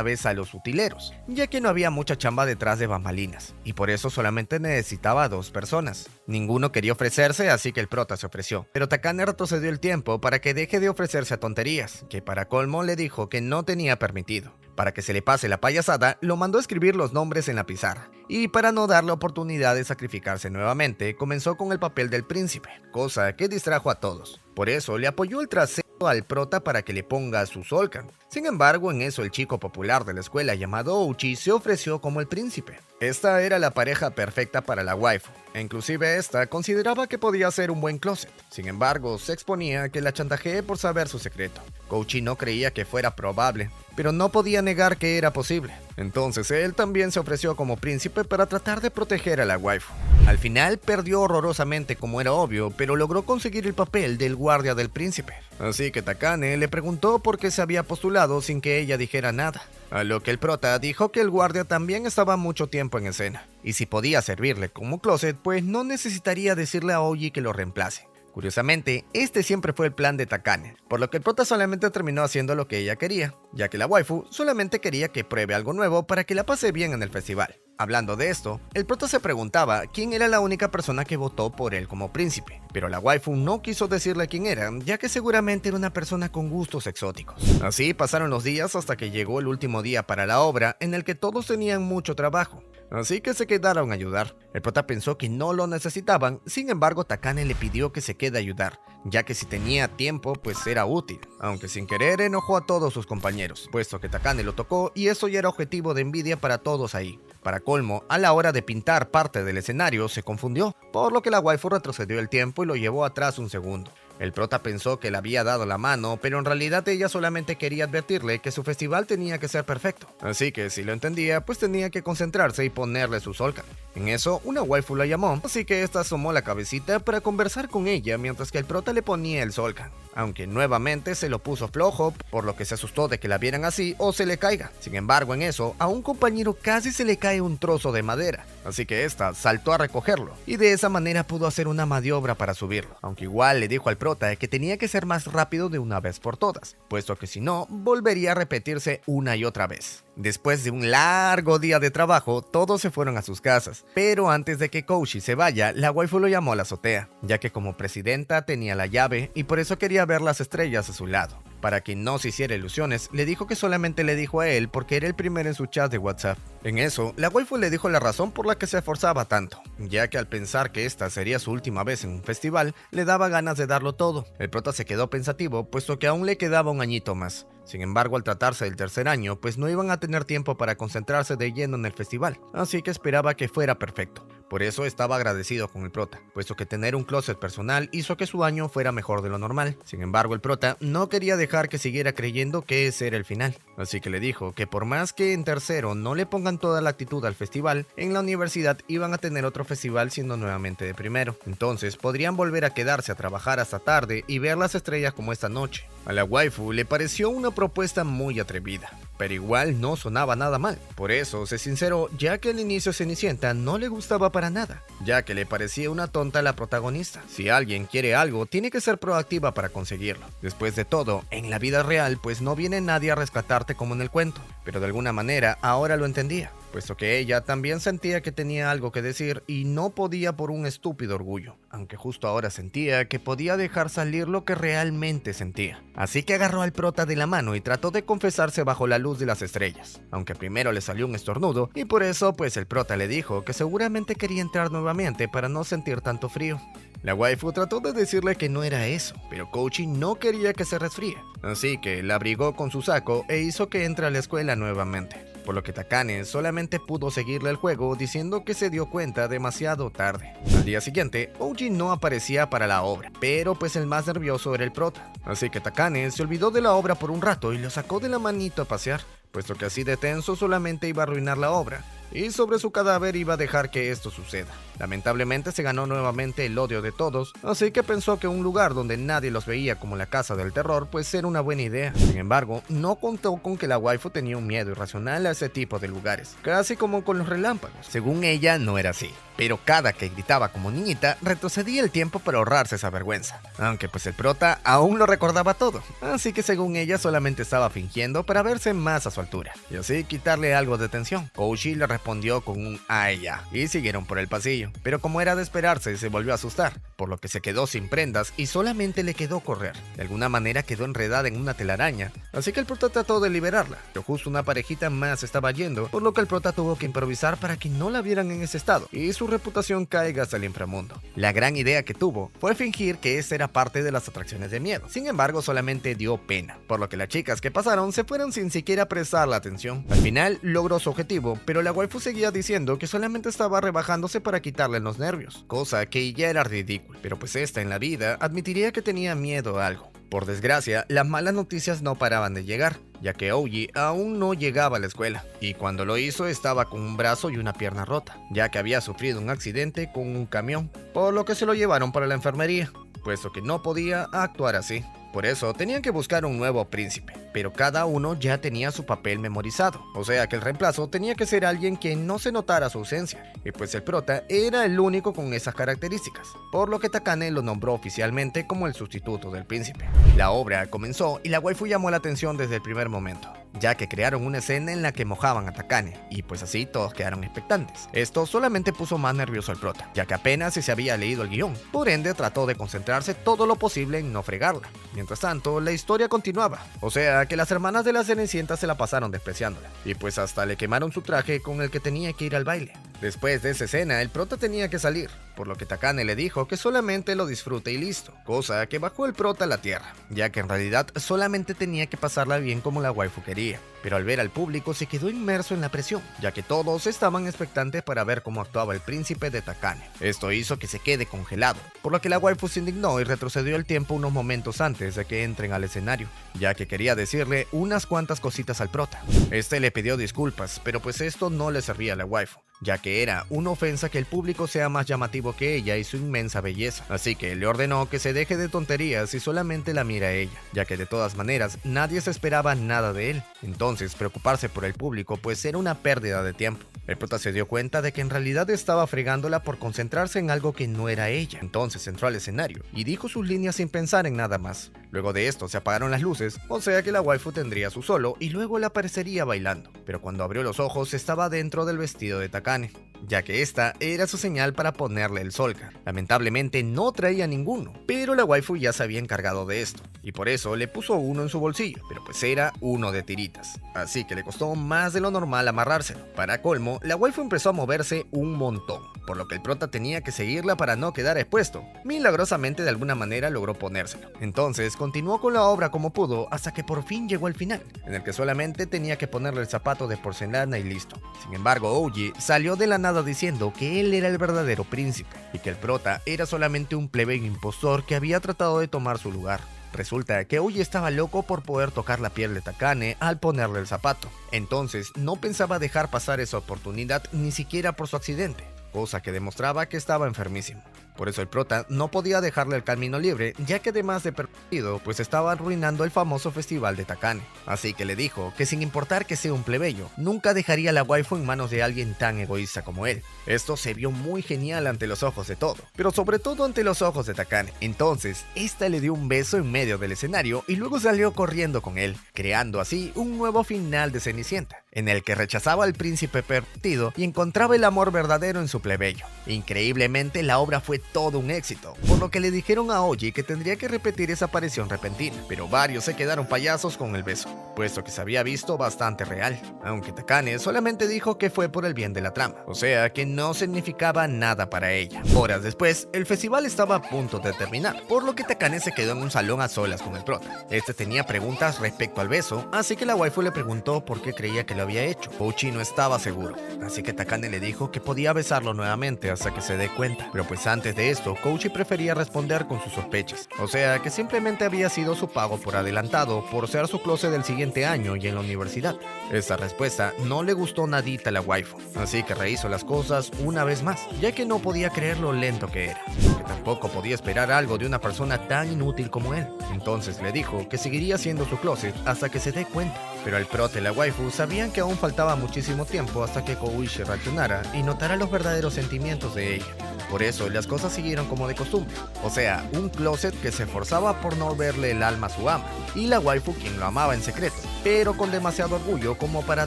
vez a los utileros, ya que no había mucha chamba detrás de bambalinas, y por eso solamente necesitaba a 2 personas. Ninguno quería ofrecerse, así que el prota se ofreció, pero Takane retrocedió el tiempo para que deje de ofrecerse a tonterías, que para colmo le dijo que no tenía permitido. Para que se le pase la payasada, lo mandó a escribir los nombres en la pizarra, y para no darle oportunidad de sacrificarse nuevamente, comenzó con el papel del príncipe, cosa que distrajo a todos. Por eso le apoyó el trasero al prota para que le ponga su Solkan. Sin embargo, en eso el chico popular de la escuela llamado Ouchi se ofreció como el príncipe. Esta era la pareja perfecta para la waifu, e inclusive esta consideraba que podía ser un buen closet. Sin embargo, se exponía que la chantajeé por saber su secreto. Kouchi no creía que fuera probable, pero no podía negar que era posible. Entonces él también se ofreció como príncipe para tratar de proteger a la waifu. Al final perdió horrorosamente como era obvio, pero logró conseguir el papel del guardia del príncipe. Así que Takane le preguntó por qué se había postulado sin que ella dijera nada. A lo que el prota dijo que el guardia también estaba mucho tiempo en escena, y si podía servirle como closet, pues no necesitaría decirle a Oji que lo reemplace. Curiosamente, este siempre fue el plan de Takane, por lo que el prota solamente terminó haciendo lo que ella quería, ya que la waifu solamente quería que pruebe algo nuevo para que la pase bien en el festival. Hablando de esto, el prota se preguntaba quién era la única persona que votó por él como príncipe, pero la waifu no quiso decirle quién era, ya que seguramente era una persona con gustos exóticos. Así pasaron los días hasta que llegó el último día para la obra en el que todos tenían mucho trabajo, así que se quedaron a ayudar. El prota pensó que no lo necesitaban, sin embargo Takane le pidió que se quede a ayudar, ya que si tenía tiempo pues era útil, aunque sin querer enojó a todos sus compañeros, puesto que Takane lo tocó y eso ya era objetivo de envidia para todos ahí. Para colmo, a la hora de pintar parte del escenario se confundió, por lo que la waifu retrocedió el tiempo y lo llevó atrás un segundo. El prota pensó que le había dado la mano, pero en realidad ella solamente quería advertirle que su festival tenía que ser perfecto. Así que si lo entendía, pues tenía que concentrarse y ponerle su Solkan. En eso, una waifu la llamó, así que esta asomó la cabecita para conversar con ella mientras que el prota le ponía el Solkan. Aunque nuevamente se lo puso flojo, por lo que se asustó de que la vieran así o se le caiga. Sin embargo, en eso, a un compañero casi se le cae un trozo de madera, así que esta saltó a recogerlo, y de esa manera pudo hacer una maniobra para subirlo, aunque igual le dijo al prota que tenía que ser más rápido de una vez por todas, puesto que si no, volvería a repetirse una y otra vez. Después de un largo día de trabajo, todos se fueron a sus casas, pero antes de que Kouchi se vaya, la waifu lo llamó a la azotea, ya que como presidenta tenía la llave y por eso quería ver las estrellas a su lado. Para que no se hiciera ilusiones, le dijo que solamente le dijo a él porque era el primero en su chat de WhatsApp. En eso, la waifu le dijo la razón por la que se esforzaba tanto, ya que al pensar que esta sería su última vez en un festival, le daba ganas de darlo todo. El prota se quedó pensativo, puesto que aún le quedaba un añito más. Sin embargo, al tratarse del tercer año, pues no iban a tener tiempo para concentrarse de lleno en el festival, así que esperaba que fuera perfecto. Por eso estaba agradecido con el prota, puesto que tener un closet personal hizo que su año fuera mejor de lo normal. Sin embargo, el prota no quería dejar que siguiera creyendo que ese era el final, así que le dijo que por más que en tercero no le pongan toda la actitud al festival, en la universidad iban a tener otro festival siendo nuevamente de primero. Entonces podrían volver a quedarse a trabajar hasta tarde y ver las estrellas como esta noche. A la waifu le pareció una propuesta muy atrevida, pero igual no sonaba nada mal. Por eso se sinceró, ya que al inicio Cenicienta no le gustaba para nada, ya que le parecía una tonta la protagonista. Si alguien quiere algo, tiene que ser proactiva para conseguirlo. Después de todo, en la vida real pues no viene nadie a rescatarte como en el cuento, pero de alguna manera ahora lo entendía, puesto que ella también sentía que tenía algo que decir y no podía por un estúpido orgullo, aunque justo ahora sentía que podía dejar salir lo que realmente sentía. Así que agarró al prota de la mano y trató de confesarse bajo la luz de las estrellas, aunque primero le salió un estornudo y por eso pues el prota le dijo que seguramente quería entrar nuevamente para no sentir tanto frío. La waifu trató de decirle que no era eso, pero Kouchi no quería que se resfríe, así que la abrigó con su saco e hizo que entre a la escuela nuevamente, por lo que Takane solamente pudo seguirle el juego diciendo que se dio cuenta demasiado tarde. Al día siguiente, Ouji no aparecía para la obra, pero pues el más nervioso era el prota, así que Takane se olvidó de la obra por un rato y lo sacó de la manito a pasear, puesto que así de tenso solamente iba a arruinar la obra, y sobre su cadáver iba a dejar que esto suceda. Lamentablemente se ganó nuevamente el odio de todos, así que pensó que un lugar donde nadie los veía como la casa del terror pues era una buena idea. Sin embargo, no contó con que la waifu tenía un miedo irracional a ese tipo de lugares, casi como con los relámpagos. Según ella, no era así, pero cada que gritaba como niñita, retrocedía el tiempo para ahorrarse esa vergüenza. Aunque pues el prota aún lo recordaba todo, así que según ella solamente estaba fingiendo para verse más a su altura, y así quitarle algo de tensión. Koushi le respondió con un "ay ya", y siguieron por el pasillo, pero como era de esperarse, se volvió a asustar, por lo que se quedó sin prendas y solamente le quedó correr. De alguna manera quedó enredada en una telaraña, así que el prota trató de liberarla, pero justo una parejita más estaba yendo, por lo que el prota tuvo que improvisar para que no la vieran en ese estado y su reputación caiga hasta el inframundo. La gran idea que tuvo fue fingir que esta era parte de las atracciones de miedo. Sin embargo, solamente dio pena, por lo que las chicas que pasaron se fueron sin siquiera prestar la atención. Al final logró su objetivo, pero la waifu seguía diciendo que solamente estaba rebajándose para quitarle los nervios, cosa que ya era ridículo, pero pues esta en la vida admitiría que tenía miedo a algo. Por desgracia, las malas noticias no paraban de llegar, ya que Ouji aún no llegaba a la escuela, y cuando lo hizo estaba con un brazo y una pierna rota, ya que había sufrido un accidente con un camión, por lo que se lo llevaron para la enfermería, puesto que no podía actuar así. Por eso tenían que buscar un nuevo príncipe, pero cada uno ya tenía su papel memorizado, o sea que el reemplazo tenía que ser alguien que no se notara su ausencia, y pues el prota era el único con esas características, por lo que Takane lo nombró oficialmente como el sustituto del príncipe. La obra comenzó y la waifu llamó la atención desde el primer momento, ya que crearon una escena en la que mojaban a Takane, y pues así todos quedaron expectantes. Esto solamente puso más nervioso al prota, ya que apenas se había leído el guión, por ende trató de concentrarse todo lo posible en no fregarla. Mientras tanto, la historia continuaba, o sea que las hermanas de la Cenicienta se la pasaron despreciándola, y pues hasta le quemaron su traje con el que tenía que ir al baile. Después de esa escena, el prota tenía que salir, por lo que Takane le dijo que solamente lo disfrute y listo, cosa que bajó el prota a la tierra, ya que en realidad solamente tenía que pasarla bien como la waifu quería. Pero al ver al público se quedó inmerso en la presión, ya que todos estaban expectantes para ver cómo actuaba el príncipe de Takane. Esto hizo que se quede congelado, por lo que la waifu se indignó y retrocedió el tiempo unos momentos antes de que entren al escenario, ya que quería decirle unas cuantas cositas al prota. Este le pidió disculpas, pero pues esto no le servía a la waifu, ya que era una ofensa que el público sea más llamativo que ella y su inmensa belleza, así que le ordenó que se deje de tonterías y solamente la mira a ella, ya que de todas maneras nadie se esperaba nada de él. Entonces preocuparse por el público pues era una pérdida de tiempo. El prota se dio cuenta de que en realidad estaba fregándola por concentrarse en algo que no era ella. Entonces entró al escenario y dijo sus líneas sin pensar en nada más. Luego de esto se apagaron las luces, o sea que la waifu tendría su solo y luego le aparecería bailando. Pero cuando abrió los ojos estaba dentro del vestido de Takane, ya que esta era su señal para ponerle el solka. Lamentablemente no traía ninguno, pero la waifu ya se había encargado de esto, y por eso le puso uno en su bolsillo, pero pues era uno de tiritas, así que le costó más de lo normal amarrárselo. Para colmo, la waifu empezó a moverse un montón, por lo que el prota tenía que seguirla para no quedar expuesto. Milagrosamente de alguna manera logró ponérselo. Entonces continuó con la obra como pudo hasta que por fin llegó al final, en el que solamente tenía que ponerle el zapato de porcelana y listo. Sin embargo, Ouji salió de la nada diciendo que él era el verdadero príncipe y que el prota era solamente un plebeyo impostor que había tratado de tomar su lugar. Resulta que Ouji estaba loco por poder tocar la piel de Takane al ponerle el zapato, entonces no pensaba dejar pasar esa oportunidad ni siquiera por su accidente, cosa que demostraba que estaba enfermísimo. Por eso el prota no podía dejarle el camino libre, ya que además de perdido, pues estaba arruinando el famoso festival de Takane. Así que le dijo que sin importar que sea un plebeyo, nunca dejaría la waifu en manos de alguien tan egoísta como él. Esto se vio muy genial ante los ojos de todo, pero sobre todo ante los ojos de Takane. Entonces, esta le dio un beso en medio del escenario y luego salió corriendo con él, creando así un nuevo final de Cenicienta, en el que rechazaba al príncipe pervertido y encontraba el amor verdadero en su plebeyo. Increíblemente, la obra fue todo un éxito, por lo que le dijeron a Ouji que tendría que repetir esa aparición repentina, pero varios se quedaron payasos con el beso, puesto que se había visto bastante real, aunque Takane solamente dijo que fue por el bien de la trama, o sea que no significaba nada para ella. Horas después, el festival estaba a punto de terminar, por lo que Takane se quedó en un salón a solas con el prota. Este tenía preguntas respecto al beso, así que la waifu le preguntó por qué creía que lo había hecho. Kouchi no estaba seguro, así que Takane le dijo que podía besarlo nuevamente hasta que se dé cuenta. Pero pues antes de esto, Kouchi prefería responder con sus sospechas. O sea, que simplemente había sido su pago por adelantado por ser su closet del siguiente año y en la universidad. Esta respuesta no le gustó nadita a la waifu, así que rehizo las cosas una vez más, ya que no podía creer lo lento que era, que tampoco podía esperar algo de una persona tan inútil como él. Entonces le dijo que seguiría siendo su closet hasta que se dé cuenta. Pero el prota y la waifu sabían que aún faltaba muchísimo tiempo hasta que Kouchi reaccionara y notara los verdaderos sentimientos de ella. Por eso las cosas siguieron como de costumbre, o sea, un closet que se esforzaba por no verle el alma a su ama, y la waifu quien lo amaba en secreto, pero con demasiado orgullo como para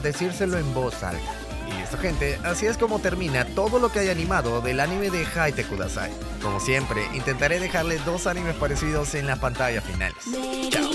decírselo en voz alta. Y listo, gente, así es como termina todo lo que hay animado del anime de Haite Kudasai. Como siempre, intentaré dejarles 2 animes parecidos en las pantallas finales. Chao.